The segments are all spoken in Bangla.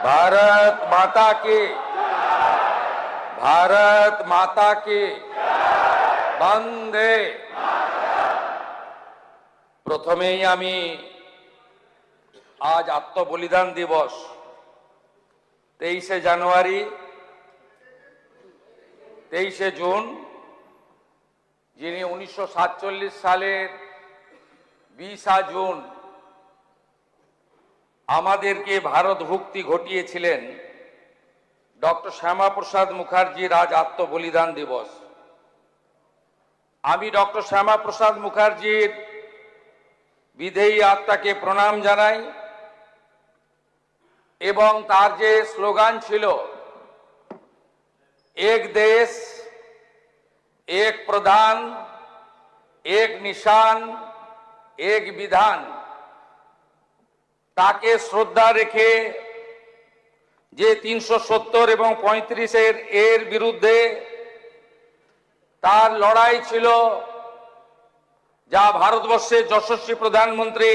भारत माता की, भारत माता की বন্দে। প্রথমেই আমি আজ আত্মবলিদান দিবস 23শে জানুয়ারি 23শে জুন, যিনি 1947 সালের 20 জুন আমাদেরকে ভারত মুক্তি ঘটিয়েছিলেন, ডক্টর শ্যামাপ্রসাদ মুখার্জির আজ আত্মবলিদান দিবস। আমি ডক্টর শ্যামাপ্রসাদ মুখার্জির বিদেহী আত্মাকে প্রণাম জানাই এবং তার যে স্লোগান ছিল এক দেশ এক প্রধান এক নিশান এক বিধান, তাকে শ্রদ্ধা রেখে যে 370 এবং 35 এর বিরুদ্ধে তার লড়াই ছিল, যা ভারতবর্ষের যশস্বী প্রধানমন্ত্রী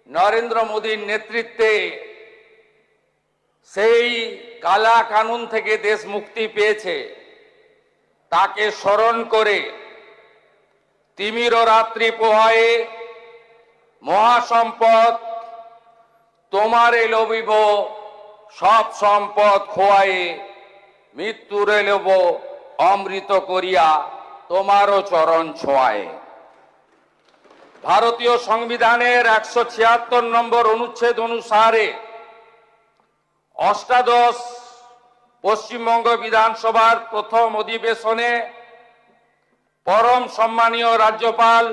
নরেন্দ্র মোদীর নেতৃত্বে সেই কালা কানুন থেকে দেশ মুক্তি পেয়েছে, তাকে স্মরণ করে তিমির রাত্রি পোহায়ে মহাসম্পদ তোমারে লবিব সব সম্পদ খোয়ায়ে মৃত্যুরে লব অমৃত করিয়া তোমারও চরণ ছোঁয়ায়। ভারতীয় সংবিধানের 176 নম্বর অনুচ্ছেদ অনুসারে অষ্টাদশ পশ্চিমবঙ্গ বিধানসভার প্রথম অধিবেশনে পরম সম্মানীয় রাজ্যপাল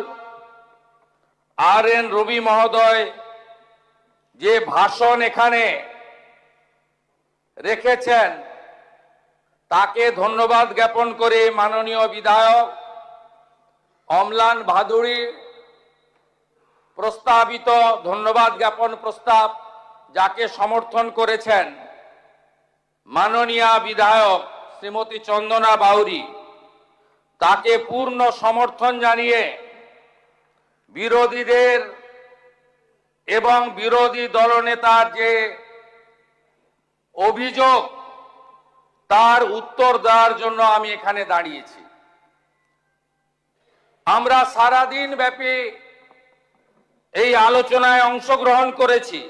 RN রবি মহোদয় যে ভাষণ এখানে রেখেছেন, তাকে ধন্যবাদ জ্ঞাপন করে মাননীয় বিধায়ক অম্লান ভাদুড়ী প্রস্তাবিত ধন্যবাদ জ্ঞাপন প্রস্তাব, যাকে সমর্থন করেছেন মাননীয় বিধায়ক শ্রীমতী চন্দনা বাউরি, তাকে পূর্ণ সমর্থন জানিয়ে বিরোধীদের এবং বিরোধী দলনেতার যে অভিযোগ, তার উত্তর দেওয়ার জন্য আমি এখানে দাঁড়িয়েছি। আমরা সারাদিন ব্যাপী এই আলোচনায় অংশগ্রহণ করেছি।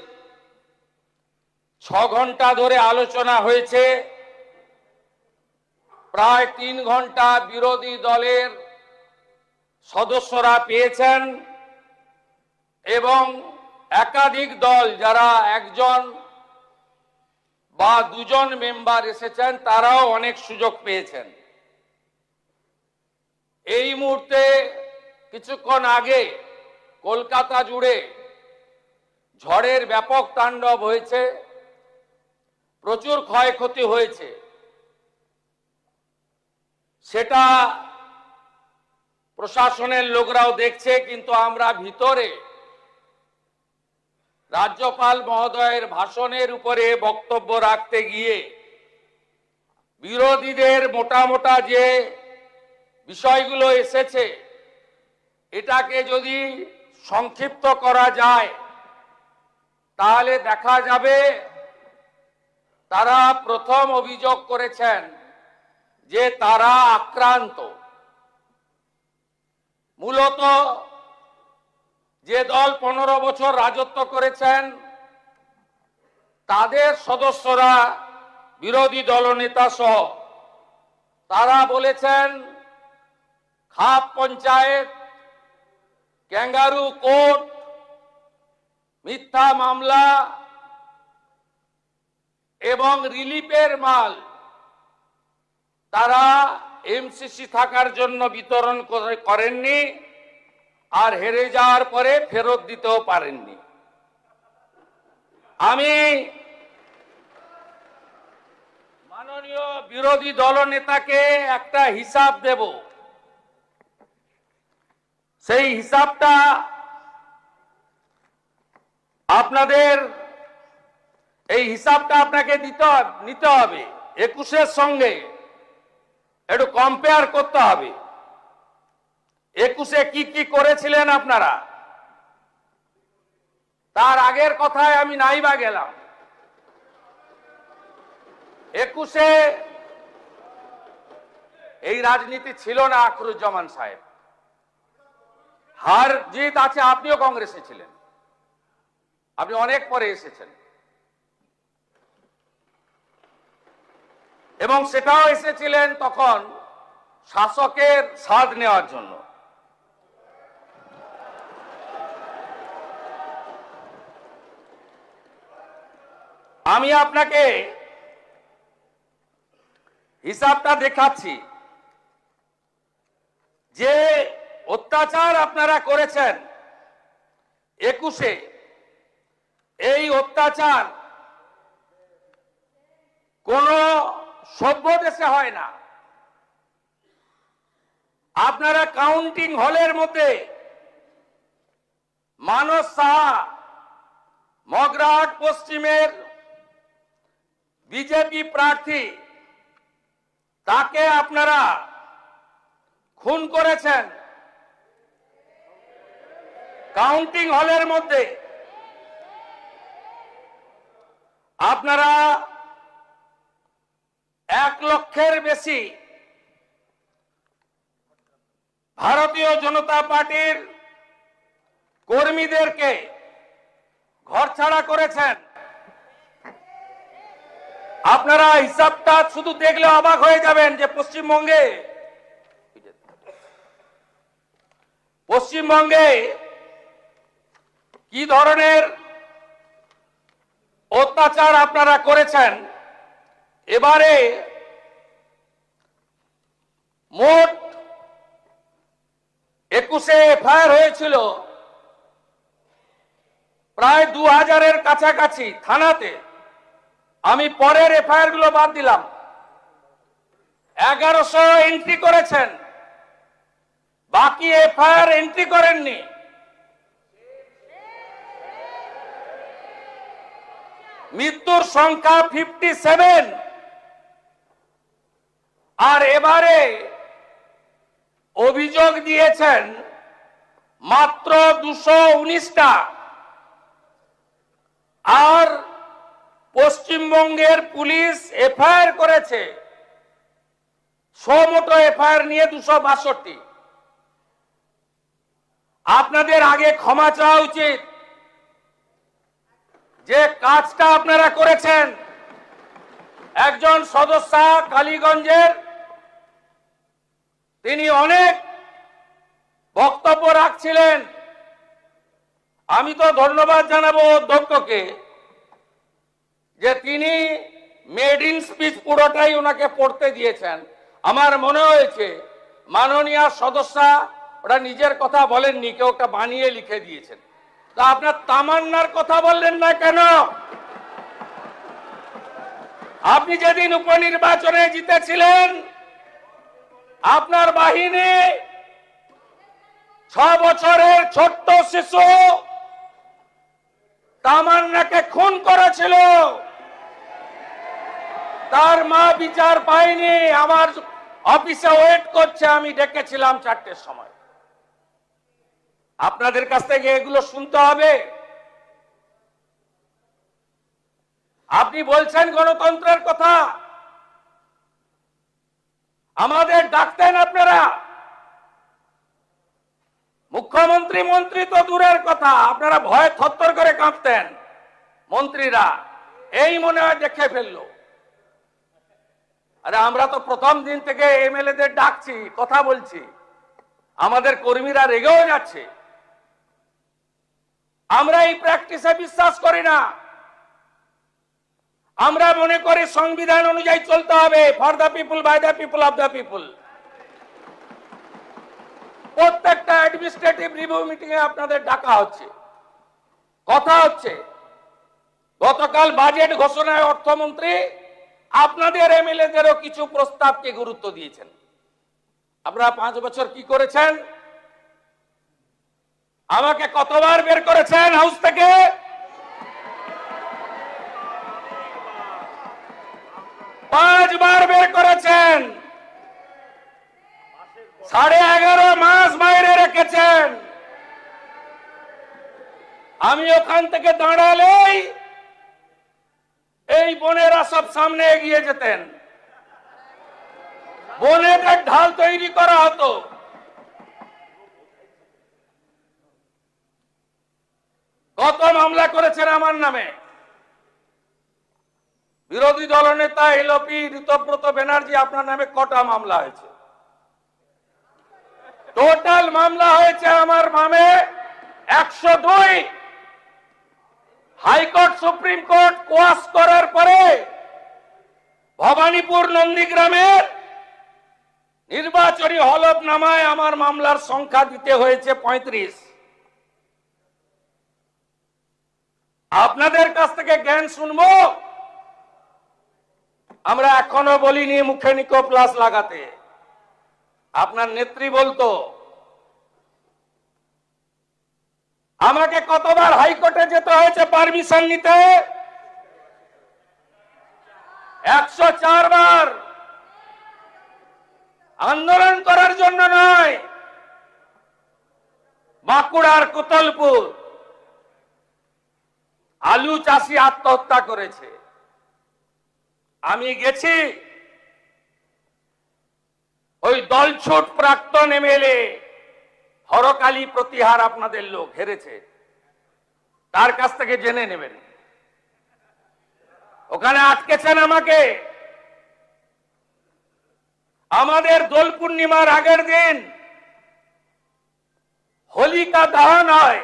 6 ঘন্টা ধরে আলোচনা হয়েছে। প্রায় 3 ঘন্টা বিরোধী দলের সদস্যরা পেয়েছেন এবং একাধিক দল, যারা একজন বা দুজন মেম্বার এসেছেন, তারাও অনেক সুযোগ পেয়েছেন। এই মুহূর্তে কিছুক্ষণ আগে কলকাতা জুড়ে ঝড়ের ব্যাপক তাণ্ডব হয়েছে, প্রচুর ক্ষয়ক্ষতি হয়েছে। সেটা প্রশাসনের লোকরাও দেখছে, কিন্তু আমরা ভিতরে রাজ্যপাল মহোদয়ের ভাষণের উপরে বক্তব্য রাখতে গিয়ে বিরোধীদের মোটা মোটা যে বিষয়গুলো এসেছে, এটাকে যদি সংক্ষিপ্ত করা যায় তাহলে দেখা যাবে তারা প্রথম অভিযোগ করেছেন যে তারা আক্রান্ত। মূলত যে দল 15 বছর রাজত্ব করেছেন, তাদের সদস্যরা, বিরোধী দলনেতা সহ, তারা বলেছেন খাপ পঞ্চায়েত, ক্যাঙ্গারু কোর্ট, মিথ্যা মামলা এবং রিলিফের মাল তারা MCC থাকার জন্য বিতরণ করেননি, আর হেরে যাওয়ার পরে ফেরত দিতেও পারেননি। আমি মাননীয় বিরোধী দলনেতাকে একটা হিসাব দেব। সেই হিসাবটা আপনাকে নিতে হবে, 21-এর সঙ্গে একটু কম্পেয়ার করতে হবে। 21-এ কি কি করেছিলেন আপনারা, তার আগের কথায় আমি নাইবা গেলাম। 21-এ এই রাজনীতি ছিল না আখরুজ্জামান সাহেব। হার জিত আছে, আপনিও কংগ্রেসে ছিলেন, আপনি অনেক পরে এসেছেন, এবং সেটাও এসেছিলেন তখন শাসকের স্বাদ নেওয়ার জন্য। আমি আপনাকে হিসাবটা দেখাচ্ছি যে অত্যাচার আপনারা করেছেন 21-এ, এই অত্যাচার কোন সভ্য দেশে হয় না। আপনারা কাউন্টিং হলের মধ্যে মানস সাহা, মগরাহাট পশ্চিমের বিজেপি প্রার্থী, তাকে আপনারা খুন করেছেন কাউন্টিং হলের মধ্যে। আপনারা 1 লক্ষের বেশি ভারতীয় জনতা পার্টির কর্মীদেরকে ঘরছাড়া করেছেন। আপনারা হিসাবটা শুধু দেখলে অবাক হয়ে যাবেন যে পশ্চিমবঙ্গে কি ধরনের অত্যাচার আপনারা করেছেন। এবারে মোট 21-এ এফআইআর হয়েছিল প্রায় 2000-এর কাছাকাছি থানাতে। আমি পরের এফআইআর গুলো বাদ দিলাম। 1100 এন্ট্রি করেছেন, বাকি এফআইআর এন্ট্রি করেননি। মৃত্যুর সংখ্যা 57, আর এবারে অভিযোগ দিয়েছেন মাত্র 219টা। আর পশ্চিমবঙ্গের পুলিশ এফআইআর করেছে, মোটো এফআইআর নিয়ে 262। আপনাদের আগে ক্ষমা চাওয়া উচিত যে কাজটা আপনারা করেছেন। একজন সদস্য কালীগঞ্জের, তিনি অনেক বক্তব্য রাখছিলেন। আমি তো ধন্যবাদ জানাবো অধ্যক্ষকে যে তিনি মেড ইন স্পিচ পুরোটাই ওনাকে পড়তে দিয়েছেন। আমার মনে হয়েছে মাননীয় সদস্য ওরা নিজের কথা বলেননি, কেউ একটা বানিয়ে লিখে দিয়েছেন। তা আপনার তামান্নার কথা বললেন না কেন? আপনি যেদিন উপনির্বাচনে জিতেছিলেন, আপনার বাহিনী 6 বছরের ছোট্ট শিশু তামান্নাকে খুন করেছিল। তার মা বিচার পায়নি, আমার অফিসে ওয়েট করছে। আমি ডেকেছিলাম 4টের সময়। আপনাদের কাছ থেকে এগুলো শুনতে হবে। আপনি বলছেন গণতন্ত্রের কথা, আমাদের ডাকতেন আপনারা। মুখ্যমন্ত্রী মন্ত্রী তো দূরের কথা, আপনারা ভয়ে থরথর করে কাঁপতেন মন্ত্রীরা। এই মনে হয় দেখে ফেললো। আরে আমরা তো প্রথম দিন থেকে এমএলএদের ডাকছি, কথা বলছি, আমাদের কর্মীরা রেগেও যাচ্ছে। আমরা এই প্র্যাকটিসে বিশ্বাস করি না। আমরা মনে করি সংবিধান অনুযায়ী চলতে হবে, for the people, by the people, of the people. প্রত্যেকটা অ্যাডমিনিস্ট্রেটিভ রিভিউ মিটিং এ আপনাদের ডাকা হচ্ছে, কথা হচ্ছে। গতকাল বাজেট ঘোষণায় অর্থমন্ত্রী আপনাদের এমএলএদেরও কিছু প্রস্তাবকে গুরুত্ব দিয়েছেন। আপনারা 5 বছর কি করেছেন? আমাকে কতবার বের করেছেন হাউস থেকে? পাঁচবার বের করেছেন। 11.5 মাস বাইরে রেখেছেন। আমি ওখান থেকে দাঁড়ালেই এই বোনেরা সব সামনে এগিয়ে যেতেন, বোনেদের ঢাল তৈরি করা হতো। কত মামলা করেছেন আমার নামে? বিরোধী দলনেতা এলপি ঋতব্রত ব্যানার্জি, আপনার নামে কটা মামলা হয়েছে? টোটাল মামলা হয়েছে আমার নামে 102। হাইকোর্ট সুপ্রিম কোর্ট কোয়াশ করার পরে ভবানীপুর নন্দীগ্রামের নির্বাচনী হলফনামায় আমার মামলার সংখ্যা দিতে হয়েছে 35। আপনাদের কাছ থেকে জ্ঞান শুনবো? আমরা এখনো বলিনি মুখে নিকো প্লাস লাগাতে। আপনার নেত্রী বলতো। আমাকে কতবার হাইকোর্টে যেতে হয়েছে পারমিশন নিতে? 104 বার। আন্দোলন করার জন্য নয়, বাঁকুড়ার কোতলপুর আলু চাষি আত্মহত্যা করেছে, আমি গেছি। ওই দলছুট প্রাক্তন এমএলএ হরকালী প্রতিহার, আপনাদের লোক হেরেছে, তার কাছ থেকে জেনে নেবেন। ওখানে আটকেছেন আমাকে। আমাদের দোল পূর্ণিমার আগের দিন হোলিকা দহন হয়,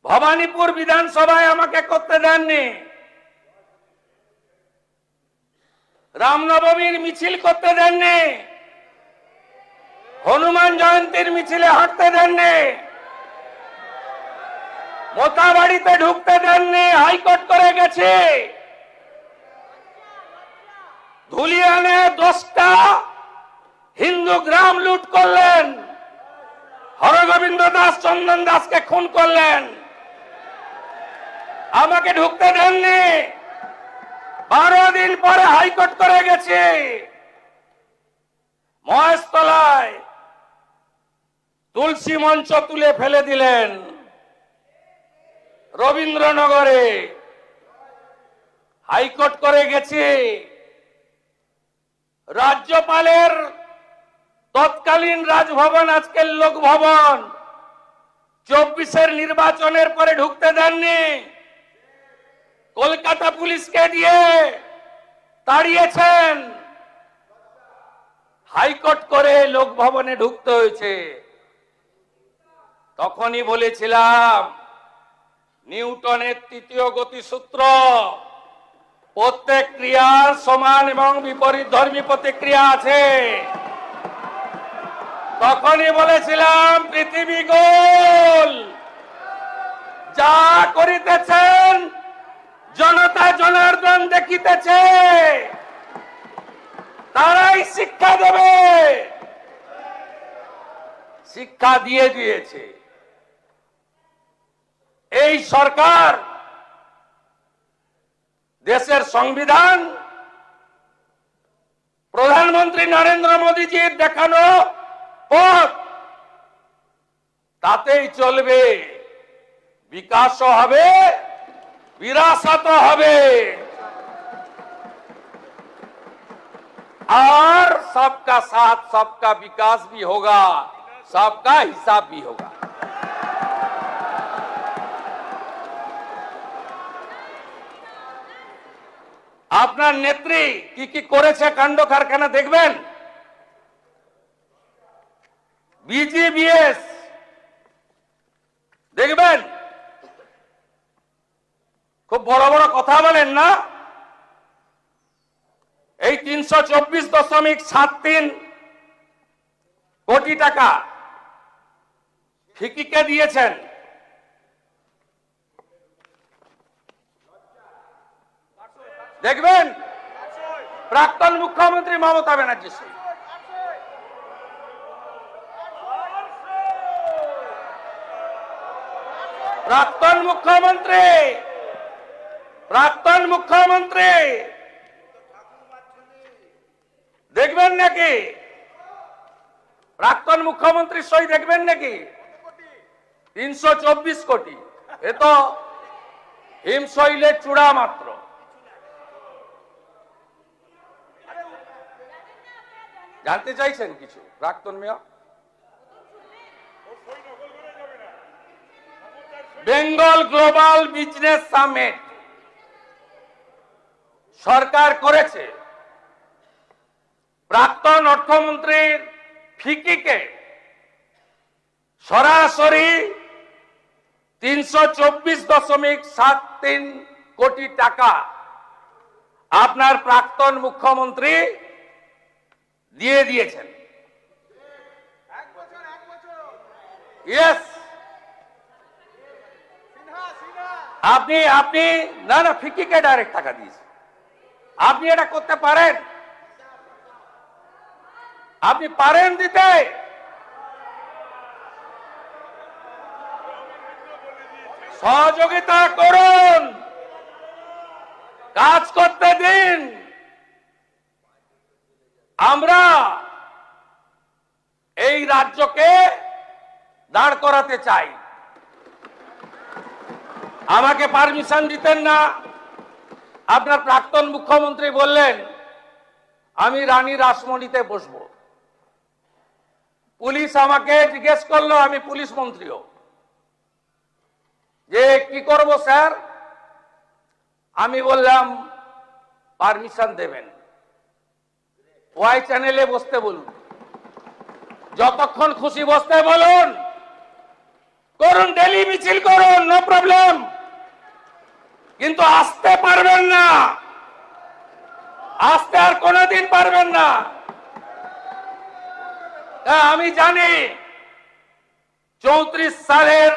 ভবানীপুর বিধানসভায় আমাকে করতে দেননি। রামনবমীর মিছিল করতে দেননি, হনুমান জয়ন্তীর মিছিলে হাঁটতে দেননি, মোতাবাড়িতে ঢুকতে দেননি, হাইকোর্ট করে গেছে। ধুলিয়ানে 10টা হিন্দু গ্রাম লুট করলেন, হরগোবিন্দ দাস চন্দন দাসকে খুন করলেন, আমাকে ঢুকতে দেননি। 12 দিন পরে হাইকোর্ট করে গেছে। মহেশতলায় তুলসী মঞ্চ তুলে ফেলে দিলেন, রবীন্দ্রনগরে হাইকোর্ট করে গেছে। রাজ্যপালের তৎকালীন রাজভবন, আজকের লোকভবন, 24-এর নির্বাচনের পরে ঢুকতে দেননি। কলকাতা পুলিশকে দিয়ে তাড়িয়েছেন, হাইকোর্ট করে লোকভবনে ঢুকতে হয়েছে। তখনই বলেছিলাম নিউটনের 3য় গতিসূত্র, প্রত্যেক ক্রিয়ার সমান এবং বিপরীত ধর্মী প্রতিক্রিয়া আছে। তখনই বলেছিলাম পৃথিবী গোল, যা করিতেছেন জনতা জনার্দন দেখিতেছে, তারাই শিক্ষা দেবে। শিক্ষা দিয়ে দিয়েছে এই সরকার। দেশের সংবিধান প্রধানমন্ত্রী নরেন্দ্র মোদীজির দেখানো পথ, তাতেই চলবে। বিকাশও হবে, বিরাসতও হবে, और सबका साथ सबका विकास भी होगा, सबका हिसाब भी होगा। আপনার নেত্রী কি কি করেছে কাণ্ড কারখানা দেখবেন। বিজিবিএস দেখবেন, খুব বড় বড় কথা বলেন না। এই 324.73 কোটি টাকা ফিকিকে দিয়েছেন। দেখবেন প্রাক্তন মুখ্যমন্ত্রী মমতা ব্যানার্জি, প্রাক্তন মুখ্যমন্ত্রী দেখবেন নাকি? প্রাক্তন মুখ্যমন্ত্রীর সই দেখবেন নাকি? 324 কোটি। এ তো হিমশৈলের চূড়া মাত্র। জানতে চাইছেন কিছু প্রাক্তন mayor? Bengal global business summit সরকার করেছে। প্রাক্তন অর্থমন্ত্রীর ফিকিকে সরাসরি 324.73 কোটি টাকা আপনার প্রাক্তন মুখ্যমন্ত্রী দিয়ে দিয়েছেন। ইয়েস, আপনি আপনি না না ফিকিকে ডাইরেক্ট টাকা দিয়েছেন। আপনি এটা করতে পারেন? আপনি পারেন দিতে? সহযোগিতা করুন, কাজ করতে দিন। আমরা এই রাজ্যকে দাঁড় করাতে চাই। আমাকে পারমিশন দিতেন না। আপনার প্রাক্তন মুখ্যমন্ত্রী বললেন আমি রানী রাসমণিতে বসবো। পুলিশ আমাকে জিজ্ঞেস করলো, আমি পুলিশ মন্ত্রীও, যে কি করব স্যার? আমি বললাম পারমিশন দেবেন, ওয়াই চ্যানেলে বসতে বলুন, যতক্ষণ খুশি বসতে বলুন, করুন, ডেলি মিছিল করুন, নো প্রবলেম, কিন্তু আসতে পারবেন না, আসতে আর কোনোদিন পারবেন না। আমি জানি 34 সালের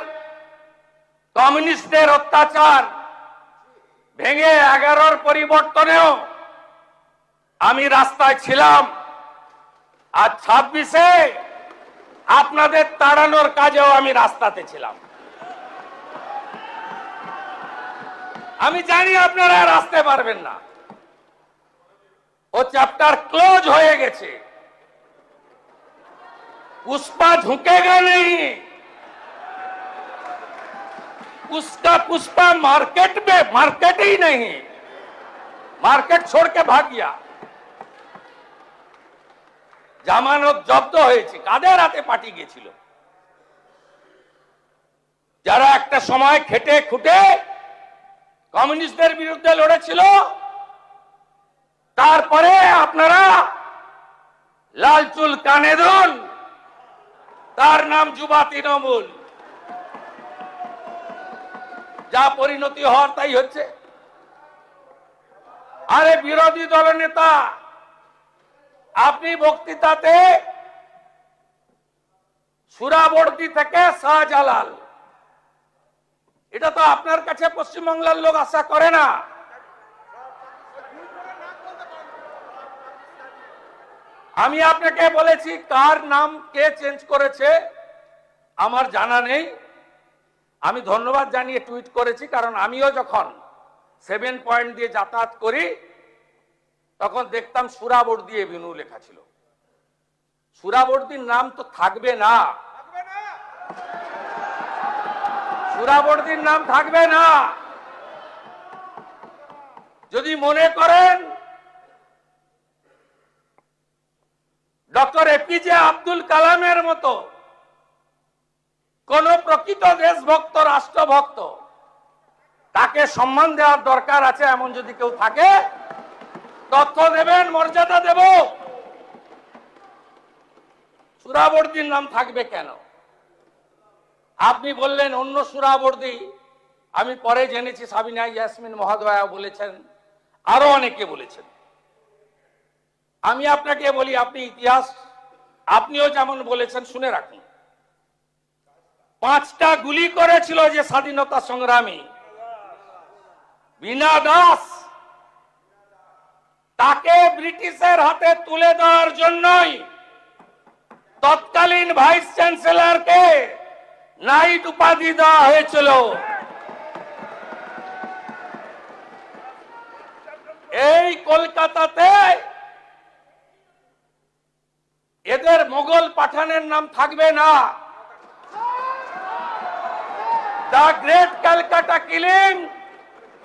কমিউনিস্টদের অত্যাচার ভেঙে 11-র পরিবর্তনেও আমি রাস্তায় ছিলাম, আর 26-এ আপনাদের তাড়ানোর কাজেও আমি রাস্তাতে ছিলাম। আমি জানি আপনারা আর আসতে পারবেন না, ও চ্যাপ্টার ক্লোজ হয়ে গেছে। पुष्पा झुकेगा नहीं, उसका पुष्पा मार्केट में मार्केट ही नहीं, मार्केट छोड़ के भाग गया। জামানত জব্দ হয়েছে। কাদের হাতে পার্টি গেছিল? যারা একটা সময় খেটে খুটে কমিউনিস্টদের বিরুদ্ধে লড়েছিল, তারপরে আপনারা লাল চুল কানে দুল, তার নাম যুবা তৃণমূল। যা পরিণতি হওয়ার তাই হচ্ছে। আরে বিরোধী দলের নেতা, আপনি বক্তৃতাতে সুরাবর্তী থেকে শাহজালাল, এটা তো আপনার কাছে পশ্চিমবাংলার লোক আশা করে না। আমি আপনাকে বলেছি কার নাম কে চেঞ্জ করেছে আমার জানা নেই। আমি ধন্যবাদ জানিয়ে টুইট করেছি, কারণ আমিও যখন 7 পয়েন্ট দিয়ে যাতায়াত করি তখন দেখতাম সুরাবর্দী এভিনিউ লেখা ছিল। সুরাবর্দীর নাম তো থাকবে না, সুরাবর্দীর নাম থাকবে না। যদি মনে করেন ডক্টর এপিজে আব্দুল কালামের মতো কোন প্রকৃত দেশভক্ত, রাষ্ট্রভক্ত, তাকে সম্মান দেওয়ার দরকার আছে, এমন যদি কেউ থাকে তথ্য দেবেন, মর্যাদা দেব। সুরাবর্দীর নাম থাকবে কেন? আপনি বললেন অন্য সুরাবর্দী, আমি পরে জেনেছি সাবিনা ইয়াসমিন মহোদয়া বলেছেন, আরো অনেকে বলেছেন। আমি আপনাকে বলি, আপনি ইতিহাস আপনিও যেমন বলেছেন, শুনে রাখুন। 5টা গুলি করেছিল যে স্বাধীনতা সংগ্রামী বীণা দাস, তাকে ব্রিটিশের হাতে তুলে দেওয়ার জন্যই তৎকালীন ভাইস চ্যান্সেলরকে নাইট উপাধি দেওয়া হয়েছিল। এই কলকাতাতে এদের মোগল পাঠানের নাম থাকবে না। দ্য গ্রেট ক্যালকাটা কিলিং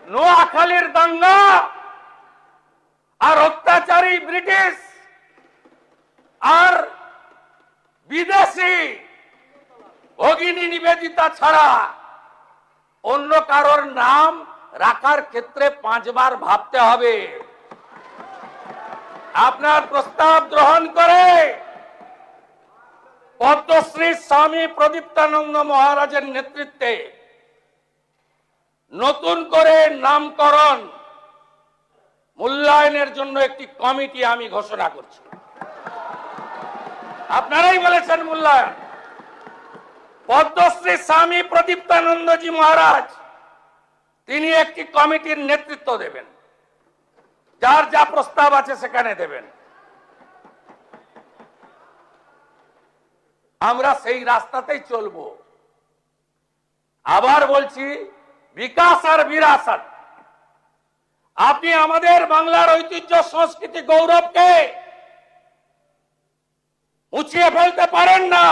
নোয়াখালীর দাঙ্গা আর অত্যাচারী ব্রিটিশ আর বিদেশি ভগিনী নিবেদিতা ছাড়া অন্য কারোর নাম রাখার ক্ষেত্রে 5 বার ভাবতে হবে। আপনার প্রস্তাব গ্রহণ করে পদ্মশ্রী স্বামী প্রদীপ্তানন্দ মহারাজের নেতৃত্বে নতুন করে নামকরণ মূল্যায়নের জন্য একটি কমিটি আমি ঘোষণা করছি। আপনারাই বলেছেন মূল্যায়ন। পদ্মশ্রী স্বামী প্রদীপ্তানন্দজি মহারাজ তিনি একটি কমিটির নেতৃত্ব দেবেন, যার যা প্রস্তাব আছে সেখানে দেবেন। আমরা সেই রাস্তাতেই চলব। আবার বলছি, বিকাশ আর বিরাসত। আপনি আমাদের বাংলার ঐতিহ্য, সংস্কৃতি, গৌরবকে মুছিয়ে ফেলতে পারেন না।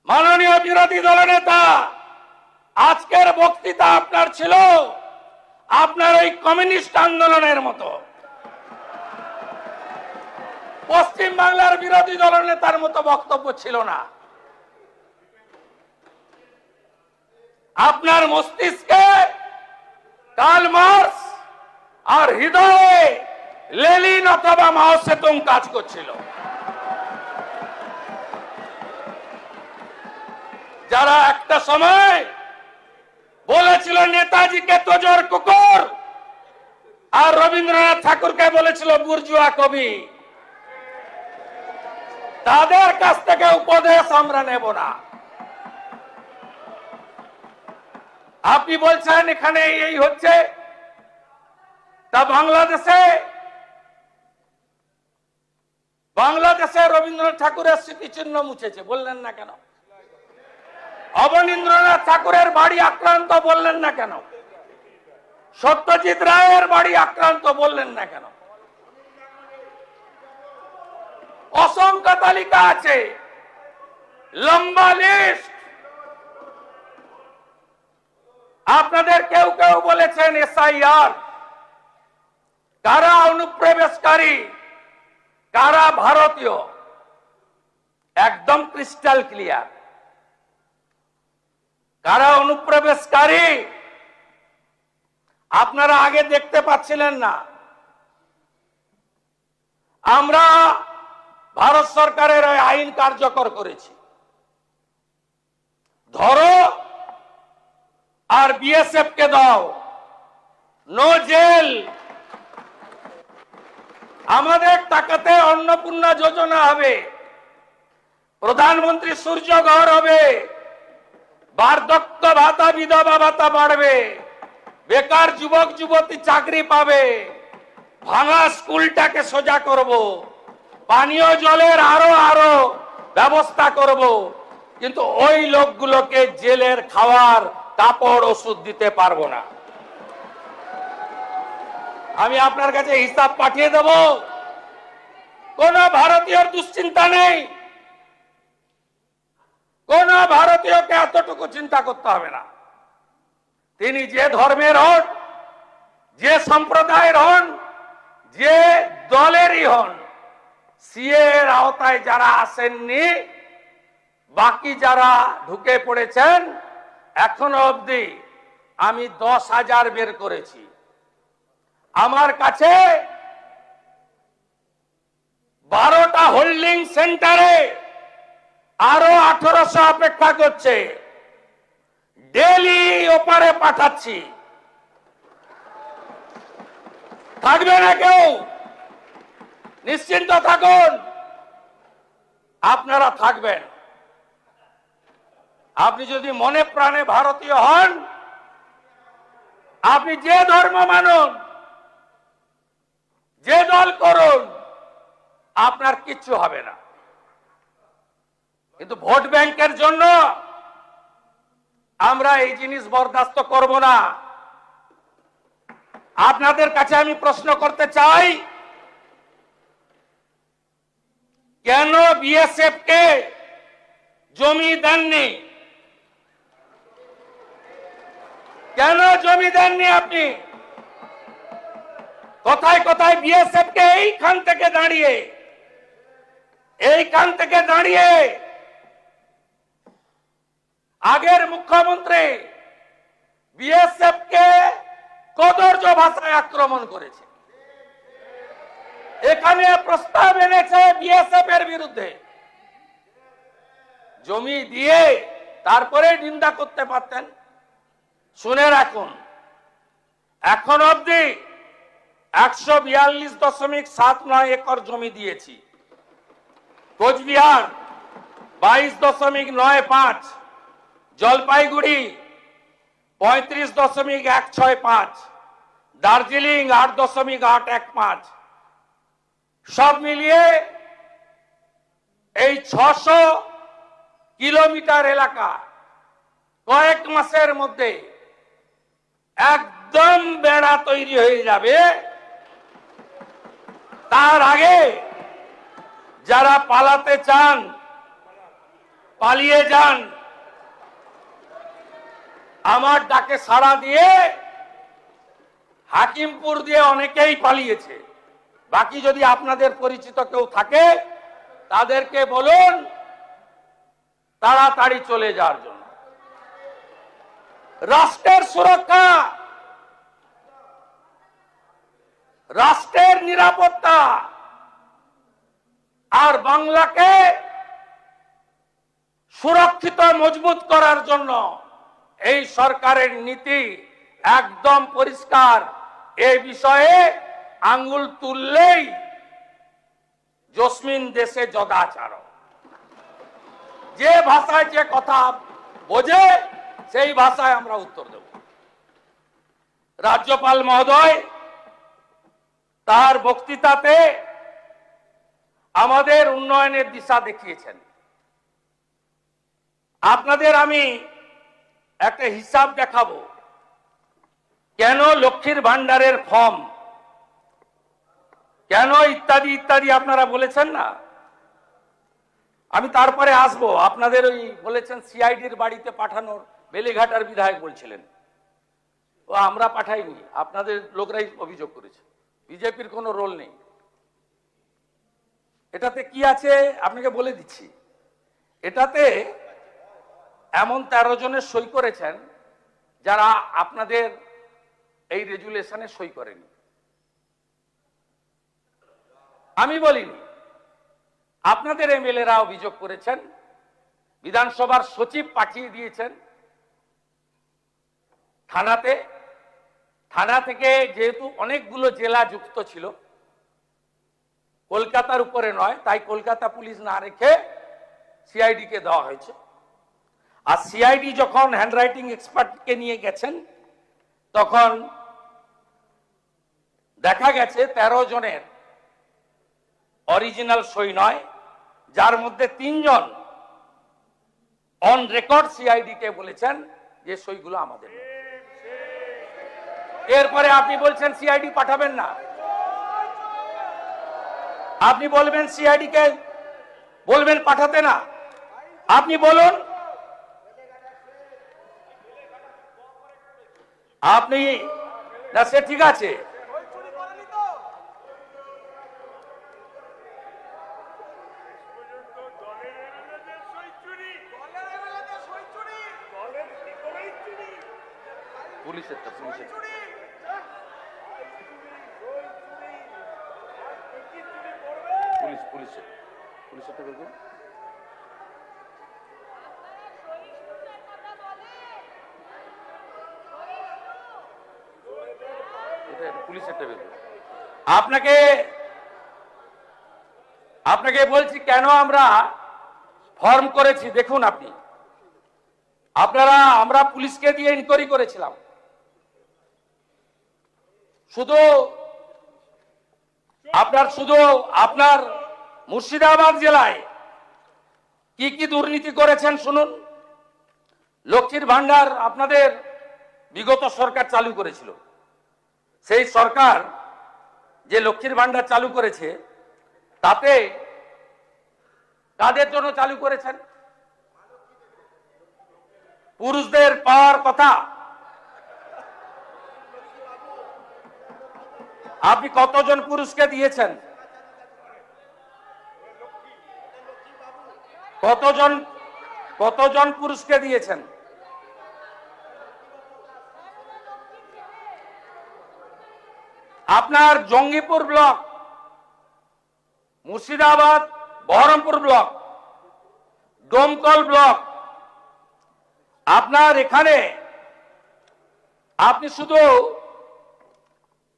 মাননীয় বিরোধী দলনেতা, আজকের বক্তৃতা আপনার ছিল আপনার ওই কমিউনিস্ট আন্দোলনের মতো। পশ্চিম বাংলার বিরোধী দলনেতার মতো বক্তব্য ছিল না। আপনার মস্তিষ্কে কার্ল মার্কস আর হৃদয়ে লেনিন অথবা মাও সেতুং কাজ করছিল। যারা একটা সময় বলেছিল নেতাজিকে তোজর কুকুর, আর রবীন্দ্রনাথ ঠাকুরকে বলেছিল বুর্জুয়া কবি, তাদের কাছ থেকে উপদেশ আমরা নেব না। আপনি বলছেন এখানে এই হচ্ছে, তা বাংলাদেশে রবীন্দ্রনাথ ঠাকুরের স্মৃতিচিহ্ন মুছেছে, বললেন না কেন? অবনীন্দ্রনাথ ঠাকুরের বাড়ি আক্রান্ত, বললেন না কেন? সত্যজিৎ রায়ের বাড়ি আক্রান্ত, বললেন না কেন? অসংখ্য তালিকা আছে, লম্বা লিস্ট। আপনাদের কেউ কেউ বলেছেন এসআইআর, কারা অনুপ্রবেশকারী, কারা ভারতীয়, একদম ক্রিস্টাল ক্লিয়ার। কারা অনুপ্রবেশকারী আপনারা আগে দেখতে পাচ্ছিলেন না। আমরা ভারত সরকারের আইন কার্যকর করেছি, ধরো আর বিএসএফ কে দাও, নো জেল। আমাদের টাকাতে অন্নপূর্ণা যোজনা হবে, প্রধানমন্ত্রী সূর্য ঘর হবে, বার্ধক্য ভাতা, বিধবা ভাতা বাড়বে, বেকার যুবক যুবতী চাকরি পাবে, ভাঙা স্কুলটাকে সোজা করব, পানীয় জলের আরো ব্যবস্থা করব। কিন্তু ওই লোকগুলোকে জেলের খাওয়ার, কাপড়, ওষুধ দিতে পারবো না। আমি আপনার কাছে হিসাব পাঠিয়ে দেব। কোন ভারতীয়র দুশ্চিন্তা নেই, কোন ভারতীয়কে এতটুকু চিন্তা করতে হবে না। তিনি যে ধর্মের হন, যে সম্প্রদায়ের হন, যে দলেরই হন, সিএ এর আওতায় যারা আসেননি, বাকি যারা ঢুকে পড়েছেন, এখনো অবধি আমি 10,000 বের করেছি। আমার কাছে 12টা হোল্ডিং সেন্টারে আরো 1800 অপেক্ষা করছে। ডেলি ওপারে পাঠাচ্ছি। থাকবে না কেউ, নিশ্চিন্ত থাকুন, আপনারা থাকবেন। আপনি যদি মনে প্রাণে ভারতীয় হন, আপনি যে ধর্ম মানুন, যে দল করুন, আপনার কিচ্ছু হবে না। কিন্তু ভোট ব্যাংকের জন্য আমরা এই জিনিস বরদাস্ত করব না। আপনাদের কাছে আমি প্রশ্ন করতে চাই, কেন বিএসএফ কে জমি দেননি? কেন জমি দেননি আপনি? কোথায় কোথায় বিএসএফ কে এইখান থেকে দাঁড়িয়ে আগের মুখ্যমন্ত্রী বিএসএফ কে কদর্য ভাষায় আক্রমণ করেছে, এখানে প্রস্তাব এনেছে বিএসএফ এর বিরুদ্ধে। জমি দিয়ে তারপরে নিন্দা করতে পারতেন। শুনে রাখুন, এখন অবধি 142.79 একর জমি দিয়েছি। কোচবিহার 22.95, জলপাইগুড়ি 35.165, দার্জিলিং 8.815, সব মিলিয়ে এই 600 কিলোমিটার এলাকা কয়েক মাসের মধ্যে একদম বেড়া তৈরি হয়ে যাবে। তার আগে যারা পালাতে চান পালিয়ে যান, আমার ডাকে সাড়া দিয়ে হাকিমপুর দিয়ে অনেকেই পালিয়েছে। বাকি যদি আপনাদের পরিচিত কেউ থাকে তাদেরকে বলুন তাড়াতাড়ি চলে যাওয়ার জন্য। রাষ্ট্রের সুরক্ষা, রাষ্ট্রের নিরাপত্তা আর বাংলাকে সুরক্ষিত মজবুত করার জন্য এই সরকারের নীতি একদম পরিষ্কার। এই বিষয়ে আঙ্গুল তুললেই জসমিন দেশে যদাচার। যে ভাষায় যে কথা বোঝে সেই ভাষায় আমরা উত্তর দেব। রাজ্যপাল মহোদয় তার বক্তৃতাতে আমাদের উন্নয়নের দিশা দেখিয়েছেন। আপনাদের আমি একটা হিসাব দেখাবো, কেন লক্ষ্মীর ভান্ডারের ফর্ম, কেন ইত্যাদি ইত্যাদি আপনারা বলেছেন না। আমি তারপরে আসবো। আপনাদের ওই বলেছেন সিআইডির বাড়িতে পাঠানোর, বেলেঘাটার বিধায়ক বলছিলেন ও আমরা পাঠাইনি, আপনাদের লোকরাই অভিযোগ করেছে। বিজেপির কোনো রোল নেই এটাতে। কি আছে আপনাকে বলে দিচ্ছি। এটাতে এমন 13 জনের সই করেছেন যারা আপনাদের এই রেজুলেশনে সই করেনি। আমি বলিনি, আপনাদের এমএলএরা অভিযোগ করেছেন। বিধানসভার সচিব পাঠিয়ে দিয়েছেন থানাতে। থানা থেকে যেহেতু অনেকগুলো জেলা যুক্ত ছিল, কলকাতার উপরে নয়, তাই কলকাতা পুলিশ না রেখে সিআইডি কে দেওয়া হয়েছে। আর সিআইডি যখন হ্যান্ডরাইটিং এক্সপার্টকে নিয়ে গেছেন তখন দেখা গেছে 13 জনের অরিজিনাল সই নয়, যার মধ্যে 3 জন অন রেকর্ড সিআইডি কে বলেছেন যে সইগুলো আমাদের নয়। এরপরে আপনি বলছেন সিআইডি পাঠাবেন না। আপনি বলবেন সিআইডি কে বলবেন পাঠাতে না। আপনি বলুন, আপনি না সে ঠিক আছে। পুলিশেরটা দেখুন। পুলিশেরটা দেখুন। আপনাকে বলছি কেন আমরা ফর্ম করেছি। দেখুন আমরা পুলিশকে দিয়ে ইনকোয়ারি করেছিলাম। শুধু আপনার মুর্শিদাবাদ জেলায় কি কি দুর্নীতি করেছেন শুনুন। লক্ষ্মীর ভান্ডার আপনাদের বিগত সরকার চালু করেছিল। সেই সরকার যে লক্ষ্মীর ভান্ডার চালু করেছে তাতে কাদের জন্য চালু করেছেন? পুরুষদের পাওয়ার কথা, আপনি কতজন পুরুষকে দিয়েছেন? কতজন পুরুষকে দিয়েছেন? আপনার Jangipur block, Murshidabad, Baharampur block, Domkal block, আপনার এখানে আপনি শুধু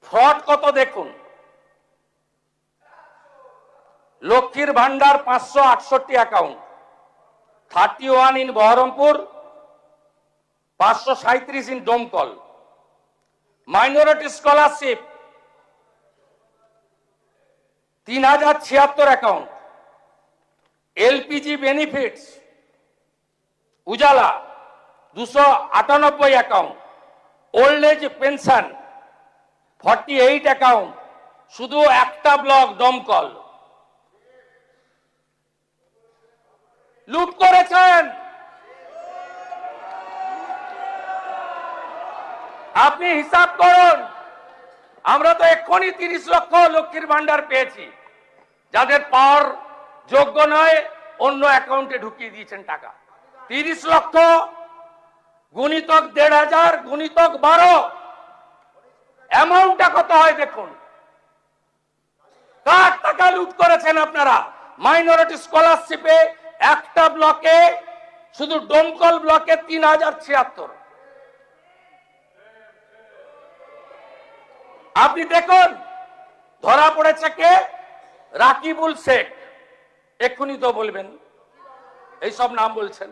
ফ্রড কত দেখুন। Lakshmir Bhandar 568 account, 31 in Baharampur, 537 in Domkal. Minority scholarship 3076 account. LPG benefits Ujjwala 298 account. Old age pension 48 account. শুধু একটা ব্লক ডোমকল লুট করেছেন। আপনি হিসাব করুন। আমরা তো এক্ষুনি 30 লক্ষ লক্ষ্মীর ভান্ডার পেয়েছি, যাদের পাওয়ার যোগ্য নয় অন্য অ্যাকাউন্টে ঢুকিয়ে দিয়েছেন টাকা। 30 লক্ষ গুণিতক 1500 গুণিতক 12, অ্যামাউন্টটা কত হয় দেখুন। কার টাকা লুট করেছেন আপনারা? মাইনরিটি স্কলারশিপে একটা ব্লকে, শুধু ডোমকল ব্লকে 3076। আপনি দেখুন ধরা পড়েছে কে? রাকিবুল শেখ। এক্ষুনি তো বলবেন, এইসব নাম বলছেন।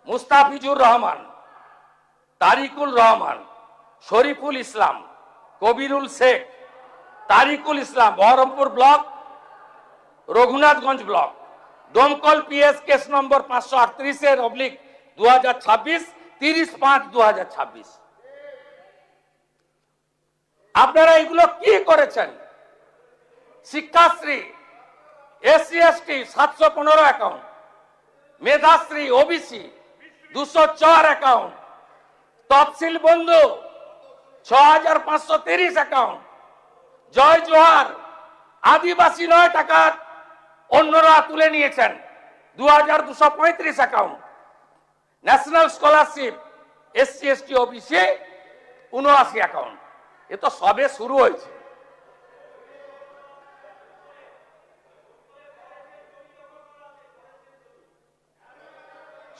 Mustafizur Rahman, Tarikul Rahman, Shariful Islam, Kabirul Sheikh, Tarikul Islam, Baharampur block, Raghunathganj block. Domkal PS case number 538/2026, 30/5/2026। আপনারা এগুলো কি করেছেন? Shikshashree SC ST 715 account. Medhashree OBC 204 account. Taposili Bandhu 6530 account. জয় জোহার আদিবাসী 9 টাকা অন্যরা তুলে নিয়েছেন, 2235 account. National scholarship SC ST OBC 79 account. এ তো সবে শুরু হয়েছে।